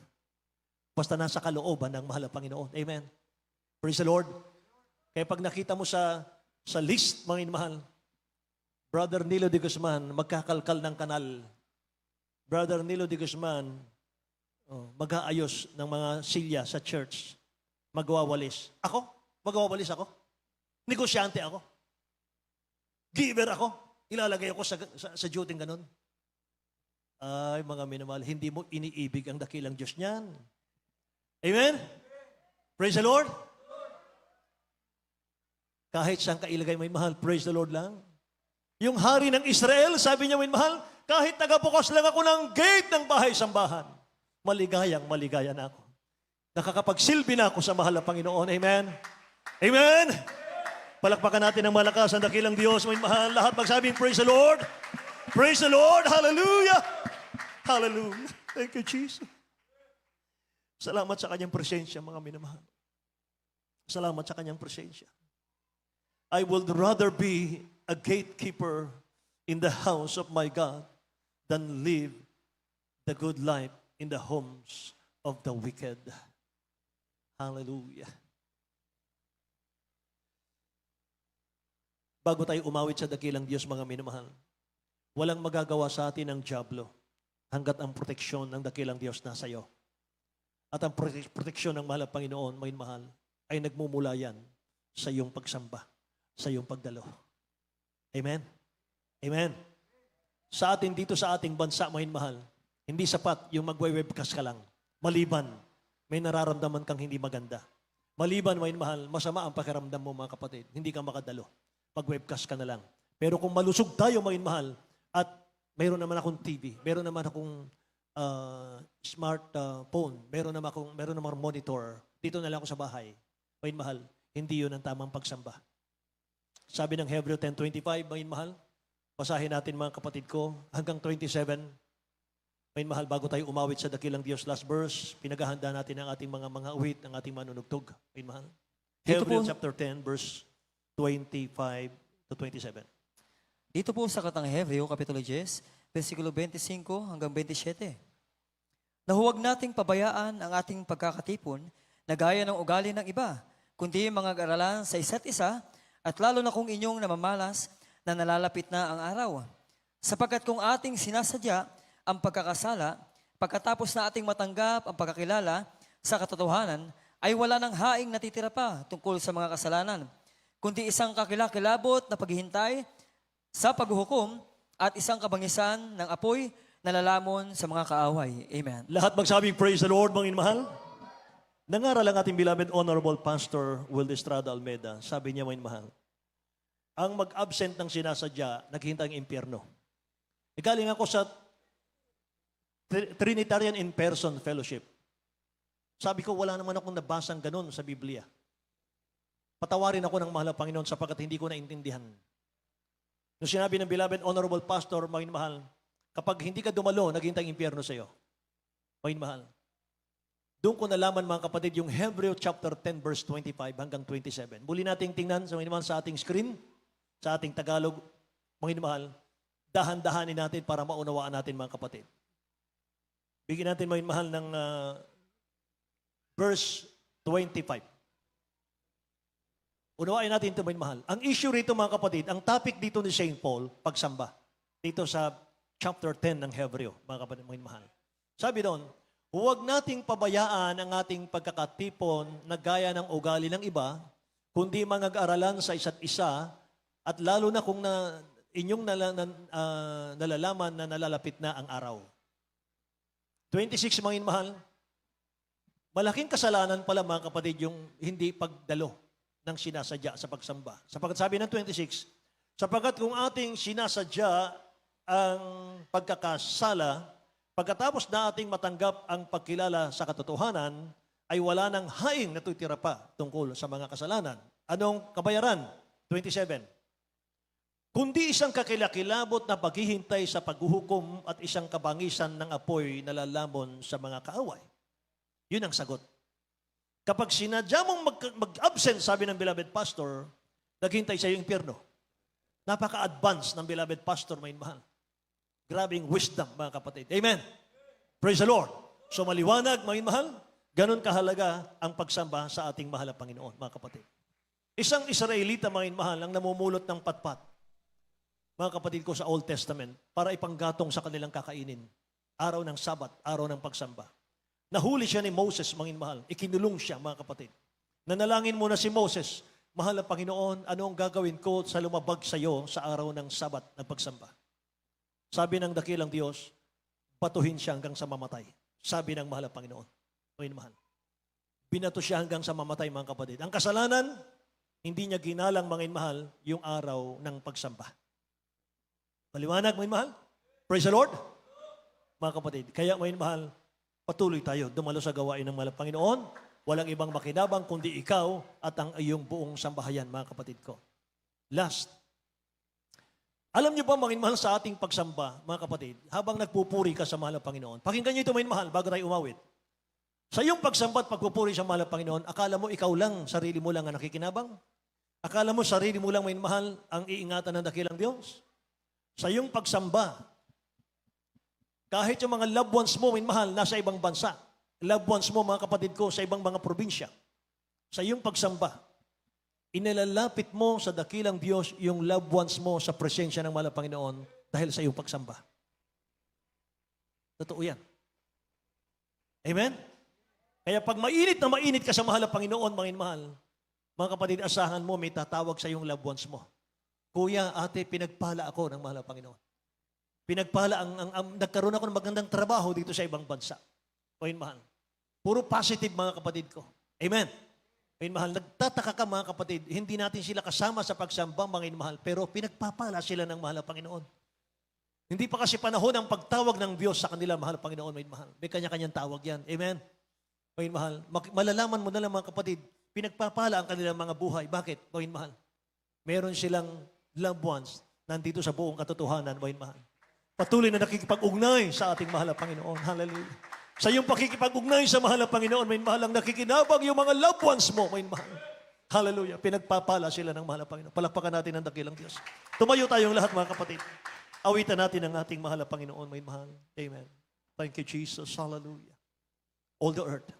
Basta nasa kalooban ng mahal na Panginoon. Amen. Praise the Lord. Kaya pag nakita mo sa list, mga mahal, Brother Nilo de Guzman, magkakalkal ng kanal. Brother Nilo de Guzman, mag-aayos ng mga silya sa church. Magwawalis. Ako? Magwawalis ako? Negosyante ako? Giver ako? Ilalagay ako sa duty ganun? Ay, mga minamahal, hindi mo iniibig ang dakilang Diyos niyan. Amen? Praise the Lord. Kahit saan ka ilagay, may mahal, praise the Lord lang. Yung hari ng Israel, sabi niya, may mahal, kahit tagabukas lang ako ng gate ng bahay-sambahan, maligaya na ako. Nakakapagsilbi na ako sa mahal na Panginoon. Amen? Amen? Palakpakan natin ng malakas ang dakilang Diyos, may mahal. Lahat magsabing, praise the Lord. Praise the Lord. Hallelujah. Hallelujah. Thank you, Jesus. Salamat sa kanyang presensya, mga minamahal. Salamat sa kanyang presensya. I would rather be a gatekeeper in the house of my God than live the good life in the homes of the wicked. Hallelujah. Bago tayo umawit sa dakilang Diyos, mga minamahal, walang magagawa sa atin ang dyablo hanggat ang proteksyon ng dakilang Diyos nasa iyo. At ang proteksyon ng mahal na Panginoon, mga mahal, ay nagmumula yan sa iyong pagsamba, sa iyong pagdalo. Amen? Amen? Sa atin dito sa ating bansa, mga mahal, hindi sapat yung magwe-webcast ka lang. Maliban, may nararamdaman kang hindi maganda. Maliban, mga mahal, masama ang pakiramdam mo, mga kapatid. Hindi ka makadalo. Mag-webcast ka na lang. Pero kung malusog tayo, mga mahal, at mayroon naman akong TV, mayroon naman akong smartphone, mayroon naman monitor, dito na lang ako sa bahay. Mga mahal, hindi yun ang tamang pagsamba. Sabi ng Hebreo 10:25, mga mahal, basahin natin mga kapatid ko, hanggang 27, mga mahal, bago tayo umawit sa dakilang Diyos, last verse, pinaghahanda natin ang ating mga awit, ang ating manunugtog. Mga mahal. Hebreo chapter 10, verse 25 to 27. Dito po sa Katang Hebreo, Kapitulo 10, versikulo 25 hanggang 27. Na huwag nating pabayaan ang ating pagkakatipon na gaya ng ugali ng iba, kundi mga aralan sa isa't isa, at lalo na kung inyong namamalas na nalalapit na ang araw. Sapagkat kung ating sinasadya ang pagkakasala, pagkatapos na ating matanggap ang pagkakilala sa katotohanan, ay wala ng haing natitira pa tungkol sa mga kasalanan, kundi isang kakilakilabot na paghihintay sa paghuhukom at isang kabangisan ng apoy na lalamon sa mga kaaway. Amen. Lahat magsabing praise the Lord, mga mahal. Nangaral ang ating beloved Honorable Pastor Will Estrada Almeida. Sabi niya, mga mahal, ang mag-absent ng sinasadya, naghihintay ang impyerno. Galing ako sa Trinitarian in Person Fellowship. Sabi ko, wala naman akong nabasang ganun sa Biblia. Patawarin ako ng mahal na Panginoon sapagkat hindi ko naintindihan. Nung sinabi ng beloved Honorable Pastor, mga mahal, kapag hindi ka dumalo, naghihintay ang impyerno sa iyo. Mga mahal. Doon ko nalaman, mga kapatid, yung Hebreo chapter 10, verse 25 hanggang 27. Muli nating tingnan sa mga mahal sa ating screen, sa ating Tagalog, mga mahal, dahan-dahanin natin para maunawaan natin, mga kapatid. Bigyan natin, mga mahal, ng verse 25. Unawain natin ito, mga mahal. Ang issue rito, mga kapatid, ang topic dito ni St. Paul, pagsamba. Dito sa chapter 10 ng Hebreo, mga kapatid, mga mahal. Sabi doon, huwag nating pabayaan ang ating pagkakatipon na gaya ng ugali ng iba, kundi mga aralan sa isa't isa At lalo na kung inyong nalalaman na nalalapit na ang araw. 26, mga mahal, malaking kasalanan pala mga kapatid yung hindi pagdalo ng sinasadya sa pagsamba. Sapagkat sabi ng 26, sapagkat kung ating sinasadya ang pagkakasala, pagkatapos na ating matanggap ang pagkilala sa katotohanan, ay wala nang haing natutira pa tungkol sa mga kasalanan. Anong kabayaran? 27. Kundi isang kakilakilabot na paghihintay sa paghuhukom at isang kabangisan ng apoy na lalamon sa mga kaaway. Yun ang sagot. Kapag sinadya mong mag-absent, sabi ng beloved pastor, naghintay sa iyo yung impyerno. Napaka-advance ng beloved pastor, may mahal. Grabing wisdom, mga kapatid. Amen. Praise the Lord. So maliwanag, mga mahal, ganun kahalaga ang pagsamba sa ating mahal na Panginoon, mga kapatid. Isang Israelita, mga mahal, ang namumulot ng patpat, mga kapatid ko sa Old Testament, para ipanggatong sa kanilang kakainin. Araw ng Sabat, araw ng pagsamba. Nahuli siya ni Moses, mga mahal. Ikinulong siya, mga kapatid. Nanalangin muna si Moses, mahal na Panginoon, ano ang gagawin ko sa lumabag sa iyo sa araw ng Sabat ng pagsamba? Sabi ng dakilang Diyos, batuhin siya hanggang sa mamatay. Sabi ng mahal na Panginoon, mga mahal. Binato siya hanggang sa mamatay, mga kapatid. Ang kasalanan, hindi niya ginalang, mga mahal, yung araw ng pagsamba. Maliwanag, mga mahal? Praise the Lord. Mga kapatid, kaya mga mahal, patuloy tayo dumalo sa gawain ng mahal na Panginoon. Walang ibang makinabang kundi ikaw at ang iyong buong sambahayan, mga kapatid ko. Last. Alam niyo ba, mga mahal, sa ating pagsamba, mga kapatid, habang nagpupuri ka sa mahal na Panginoon, pakinggan niyo ito, mga mahal, bago tayo umawit. Sa iyong pagsamba at pagpupuri sa mahal na Panginoon, akala mo ikaw lang, sarili mo lang ang nakikinabang? Akala mo sarili mo lang, mga mahal, ang iingatan ng dakilang Diyos? Sa iyong pagsamba, kahit yung mga loved ones mo, mga mahal, nasa ibang bansa, loved ones mo, mga kapatid ko, sa ibang mga probinsya, sa iyong pagsamba, inalalapit mo sa dakilang Diyos yung loved ones mo sa presensya ng mahal na Panginoon dahil sa iyong pagsamba. Totoo yan. Amen? Kaya pag mainit na mainit ka sa mahal na Panginoon, mga kapatid, asahan mo, may tatawag sa iyong loved ones mo. Kuya, ate, pinagpala ako ng mahal na Panginoon. Pinagpala, nagkaroon ako ng magandang trabaho dito sa ibang bansa. Mga mahal. Puro positive, mga kapatid ko. Amen. Mga mahal, nagtataka ka, mga kapatid, hindi natin sila kasama sa pagsamba, mga mahal, pero pinagpapala sila ng mahal na Panginoon. Hindi pa kasi panahon ang pagtawag ng Diyos sa kanila, mahal na Panginoon, mga mahal. May kanya-kanyang tawag yan. Amen. Mga mahal, malalaman mo na lang, mga kapatid, pinagpapala ang kanilang mga buhay. Bakit, mga mahal? Meron silang loved ones nandito sa buong katotohanan, mga mahal. Patuloy na nakikipag-ugnay sa ating mahal na Panginoon. Hallelujah. Sa iyong pakikipag-ugnay sa mahal na Panginoon, may mahal ang nakikinabang yung mga loved ones mo, may mahal. Hallelujah. Pinagpapala sila ng mahal na Panginoon. Palakpakan natin ang dakilang Diyos. Tumayo tayong lahat, mga kapatid. Awitan natin ang ating mahal na Panginoon, may mahal. Amen. Thank you, Jesus. Hallelujah. All the earth.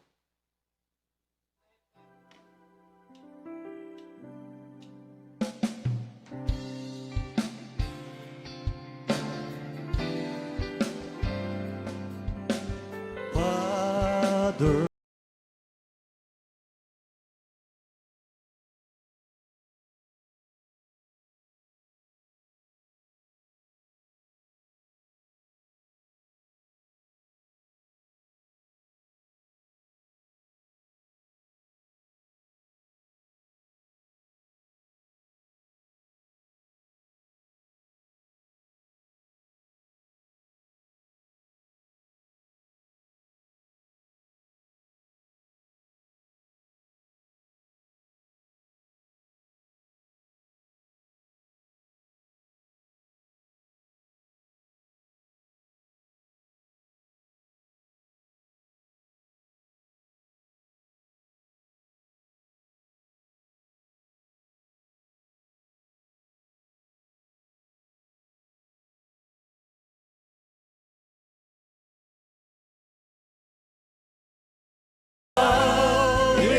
Father,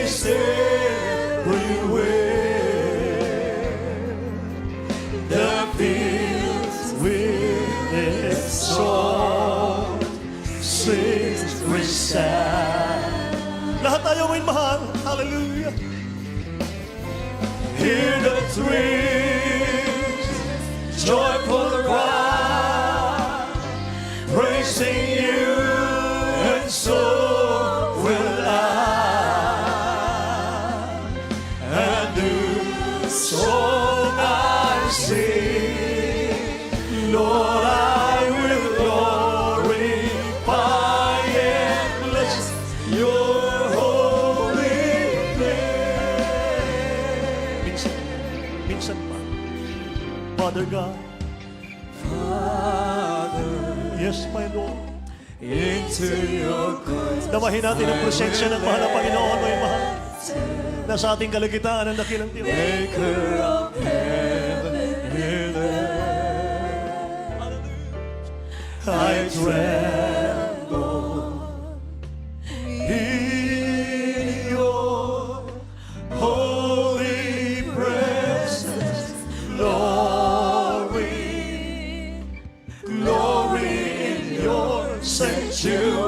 is everywhere. The fields with its song sings with sound. Lahat tayo may mahal. Hallelujah. Hear the thrill joyful cry, praising you, and so will I. And new song I sing, Lord, I will glorify and bless your holy name. Minsan pa, Father God, yes, my Lord, Into your courts. damahin natin ang presensya ng mahal na Panginoon, may mahal, na sa ating kalagitaan ang dakilang Diyos. Maker of heaven and earth. I tremble in your holy presence, glory, glory in your sanctuary,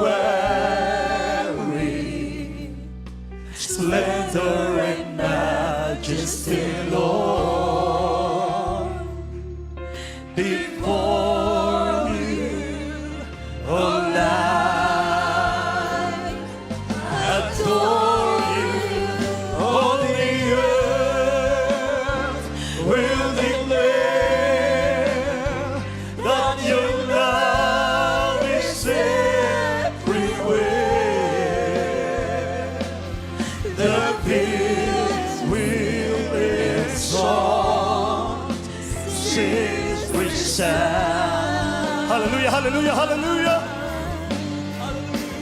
splendor and majesty, Lord, before you, oh light, adore you, all the earth will declare that your love is everywhere. The fields will exalt, since we stand. Hallelujah, hallelujah, hallelujah.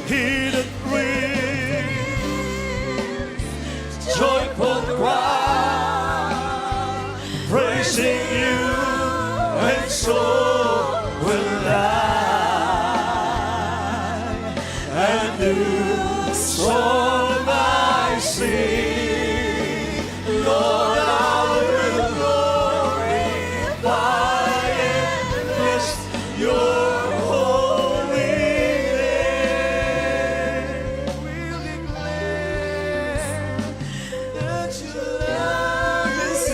Hear the breeze, joyful cry, praising you, and so will I. And new song I sing, Lord, I will glorify and bless your holy name. We'll declare that your love is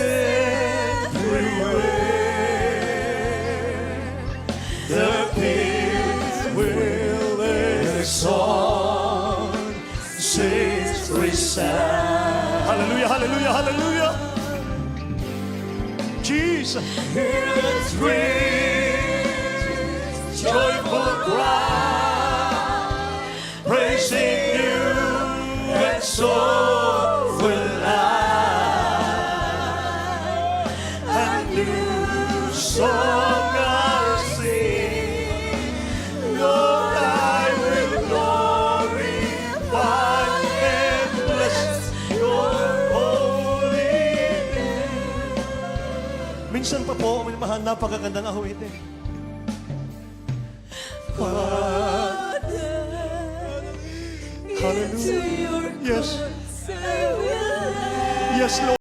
everywhere. The fields will exalt, since we stand. Hallelujah, hallelujah, hallelujah. Jesus, hear the streets, joyful cry, praising you, and so will I. And new song I sing, Lord, I will glorify and bless your holy name. Minsan pa po, may mahal, napakagandang awitin. Hallelujah. Yes. Yes, Lord.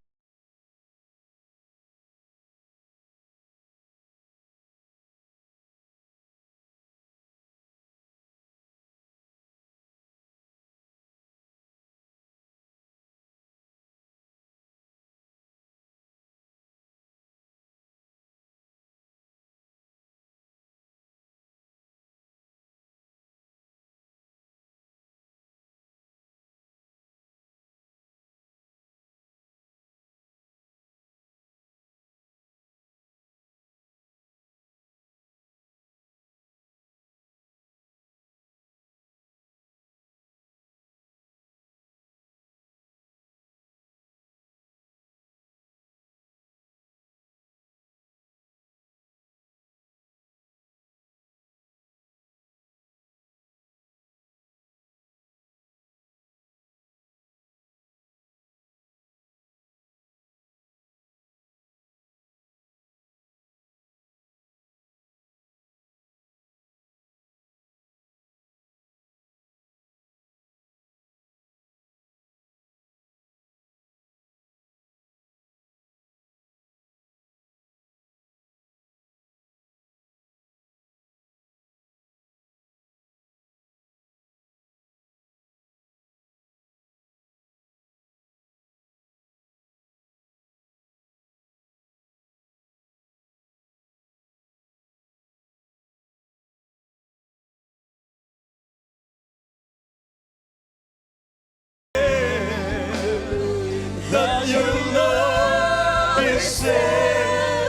is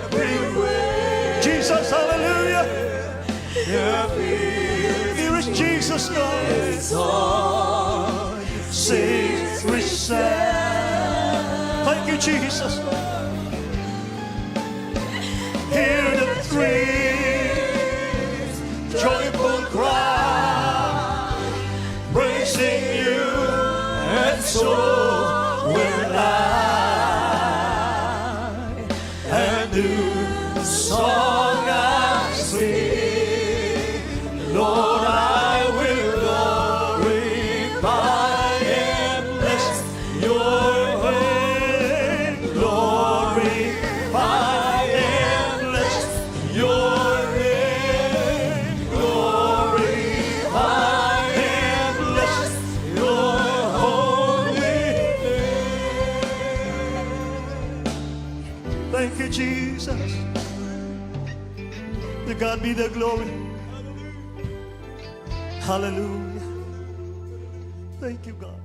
everywhere. Jesus, hallelujah. Here is Jesus, Lord. Saints resound. Thank you, Jesus. Hear the trees, joyful cry, praising you, and so will I. And new song I sing, Lord, I will glorify and bless your name. Glorify and bless your name. Glorify and bless your holy name. Thank you, Jesus. To God be the glory. Hallelujah. Thank you, God.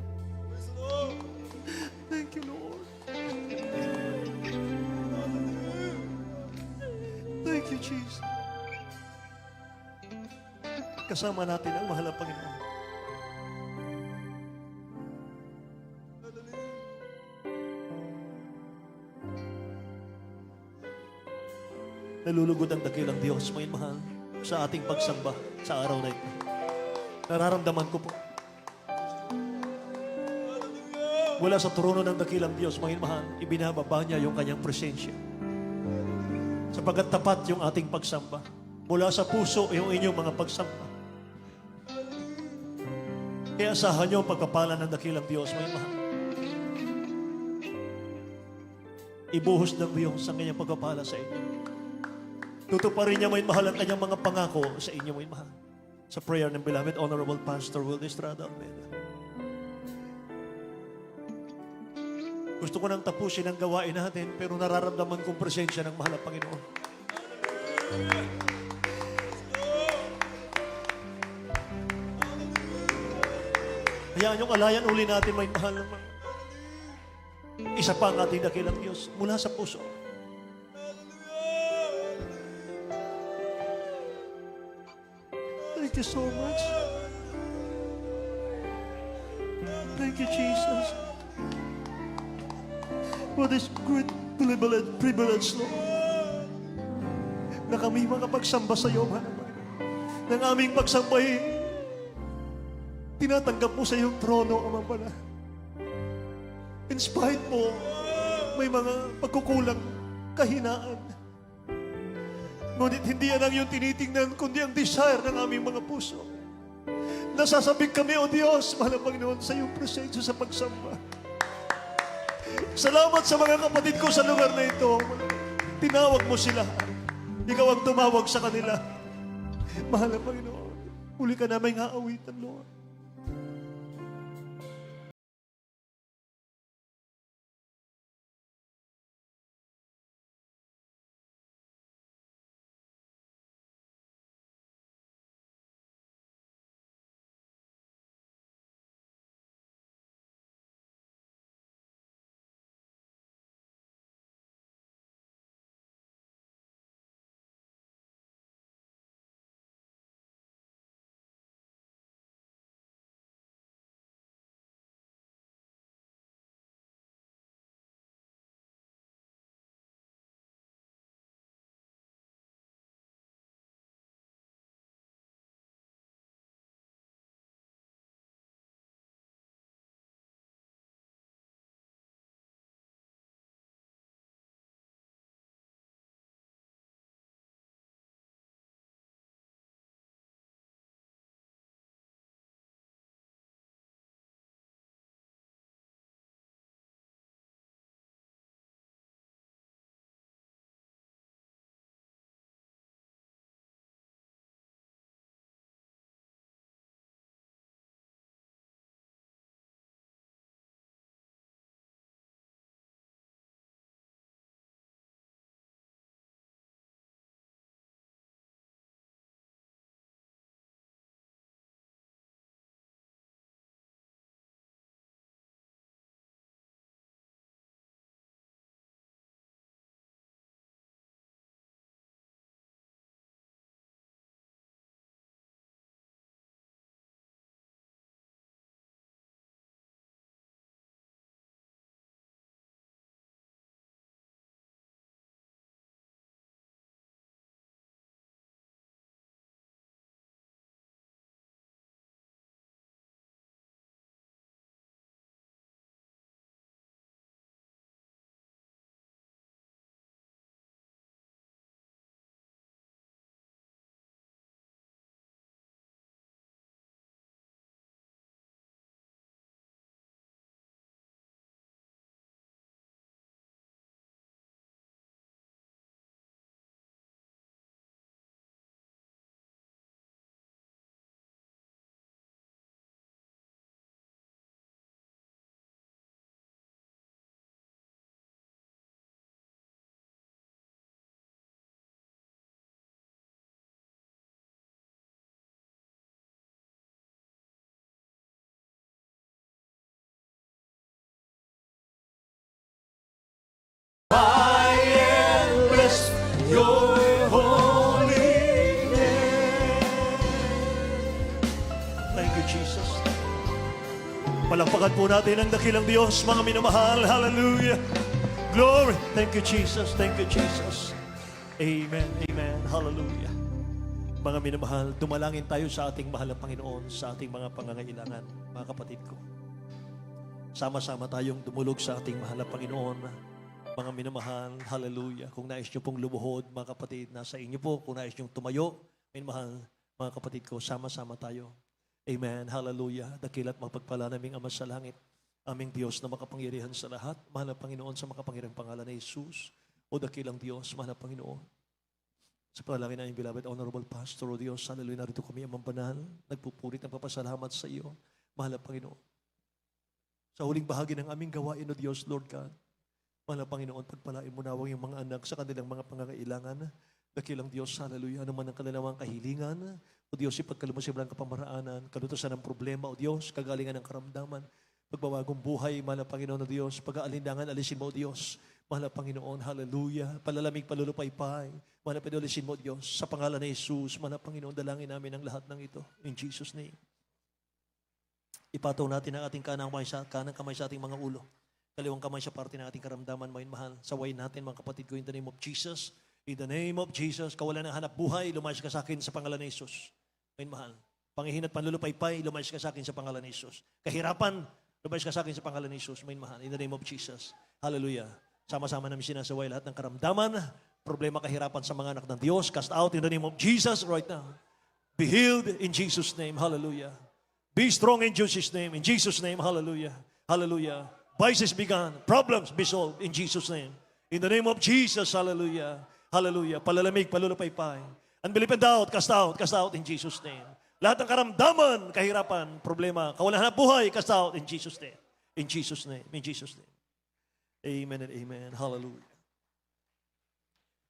Thank you, Lord. Thank you, Jesus. Kasama natin ang mahal na Panginoon. Nalulugod ang dakilang Diyos, may mahal, sa ating pagsamba sa araw na ito. Nararamdaman ko po. Mula sa trono ng dakilang Diyos, may mahal, ibinababa niya yung kanyang presensya. Sapagkat tapat yung ating pagsamba. Mula sa puso yung inyong mga pagsamba. Kaya asahan niyo ang pagpapala ng dakilang Diyos, may mahal. Ibuhos ng Diyos ang kanyang pagpapala sa inyo. Tutuparin niya, may mahal, ang kanyang mga pangako sa inyo, may mahal. Sa prayer ng beloved Honorable Pastor Will Estrada Almeida. Gusto ko nang tapusin ang gawain natin, pero nararamdaman kong presensya ng mahal na Panginoon. Hayaan yung alayan uli natin, may mahal ng mga. Isa pa ang ating dakilang Diyos mula sa puso. Thank you so much. Thank you, Jesus. For this great privilege, Lord, na kami makapagsamba sa iyo, mahal na Panginoon. Nang aming pagsambay, tinatanggap mo sa iyong trono, Ama pala. In spite mo, may mga pagkukulang, kahinaan. Ngunit hindi yan ang iyong tinitingnan, kundi ang desire ng aming mga puso. Nasasabik kami, O Diyos, mahal na Panginoon, sa iyong presensya sa pagsamba. Salamat sa mga kapatid ko sa lugar na ito. Tinawag mo sila. Ikaw ang tumawag sa kanila. Mahal na Panginoon, uli ka namin aawitan, Lord. Palakpakan po natin ang dakilang Diyos, mga minamahal. Hallelujah. Glory. Thank you, Jesus. Thank you, Jesus. Amen. Amen. Hallelujah. Mga minamahal, dumalangin tayo sa ating mahal na Panginoon, sa ating mga pangangailangan, mga kapatid ko. Sama-sama tayong dumulog sa ating mahal na Panginoon. Mga minamahal, hallelujah. Kung nais nyo pong lumuhod, mga kapatid, nasa inyo po. Kung nais nyo tumayo, minamahal, mga kapatid ko, sama-sama tayo. Amen, hallelujah. Dakilat magpagpala naming Ama sa langit, aming Diyos na makapangyarihan sa lahat, mahal na Panginoon, sa makapangyarihang pangalan ni Jesus, o dakilang Diyos, mahal na Panginoon. Sa panalangin na beloved, honorable pastor, o Diyos, hallelujah, narito kami, Amang Banal, nagpupurit ng papasalamat sa iyo, mahal na Panginoon. Sa huling bahagi ng aming gawain, o Diyos, Lord God, mahal na Panginoon, pagpalain mo nawang yung mga anak sa kanilang mga pangangailangan, dakilang Diyos, hallelujah, ano man ang kanilang mga kahilingan, o Diyos, ipagkalumasiblang kapamaraanan, kalutusan ng problema, o Diyos, kagalingan ng karamdaman, pagbawagong buhay, mahal na Panginoon, o Diyos, pag-aalindangan, alisin mo, o Diyos, mahal na Panginoon, hallelujah, palalamig, palulupaypay, mahal na Panginoon, alisin mo, o Diyos, sa pangalan ni Jesus, mahal na Panginoon, dalangin namin ang lahat ng ito, in Jesus' name. Ipataw natin ang ating kanang kamay sa ating mga ulo, kaliwang kamay sa parte ng ating karamdaman, mahal, saway natin, mga kapatid ko, in the name of Jesus. In the name of Jesus, kawalan ng hanap buhay, lumayas ka sa akin sa pangalan ni Jesus. Mahal. Pangihin at panlulupaypay, lumayas ka sa akin sa pangalan ni Jesus. Kahirapan, lumayas ka sa akin sa pangalan ni Jesus. Mahal. In the name of Jesus. Hallelujah. Sama-sama namin sinasaway lahat ng karamdaman, problema, kahirapan sa mga anak ng Diyos. Cast out in the name of Jesus right now. Be healed in Jesus' name. Hallelujah. Be strong in Jesus' name. In Jesus' name. Hallelujah. Hallelujah. Vices be gone. Problems be solved in Jesus' name. In the name of Jesus. Hallelujah. Hallelujah. Palalamig, palulupaypay. Unbelief and doubt, cast out in Jesus' name. Lahat ng karamdaman, kahirapan, problema, kawalan ng buhay, cast out in Jesus' name. In Jesus' name. In Jesus' name. Amen and amen. Hallelujah.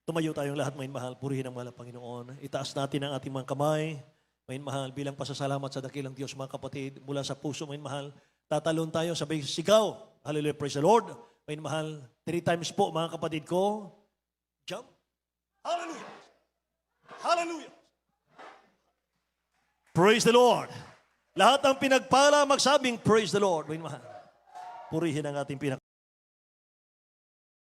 Tumayo tayong lahat, may mahal. Purihin ang mahal na Panginoon. Itaas natin ang ating mga kamay. May mahal, bilang pasasalamat sa dakilang Diyos, mga kapatid, mula sa puso, may mahal. Tatalon tayo, sabay sigaw. Hallelujah, praise the Lord. May mahal, 3 times po, mga kapatid ko. Jump. Hallelujah. Hallelujah. Praise the Lord. Lahat ng pinagpala, magsabing praise the Lord. May mahal. Purihin ang ating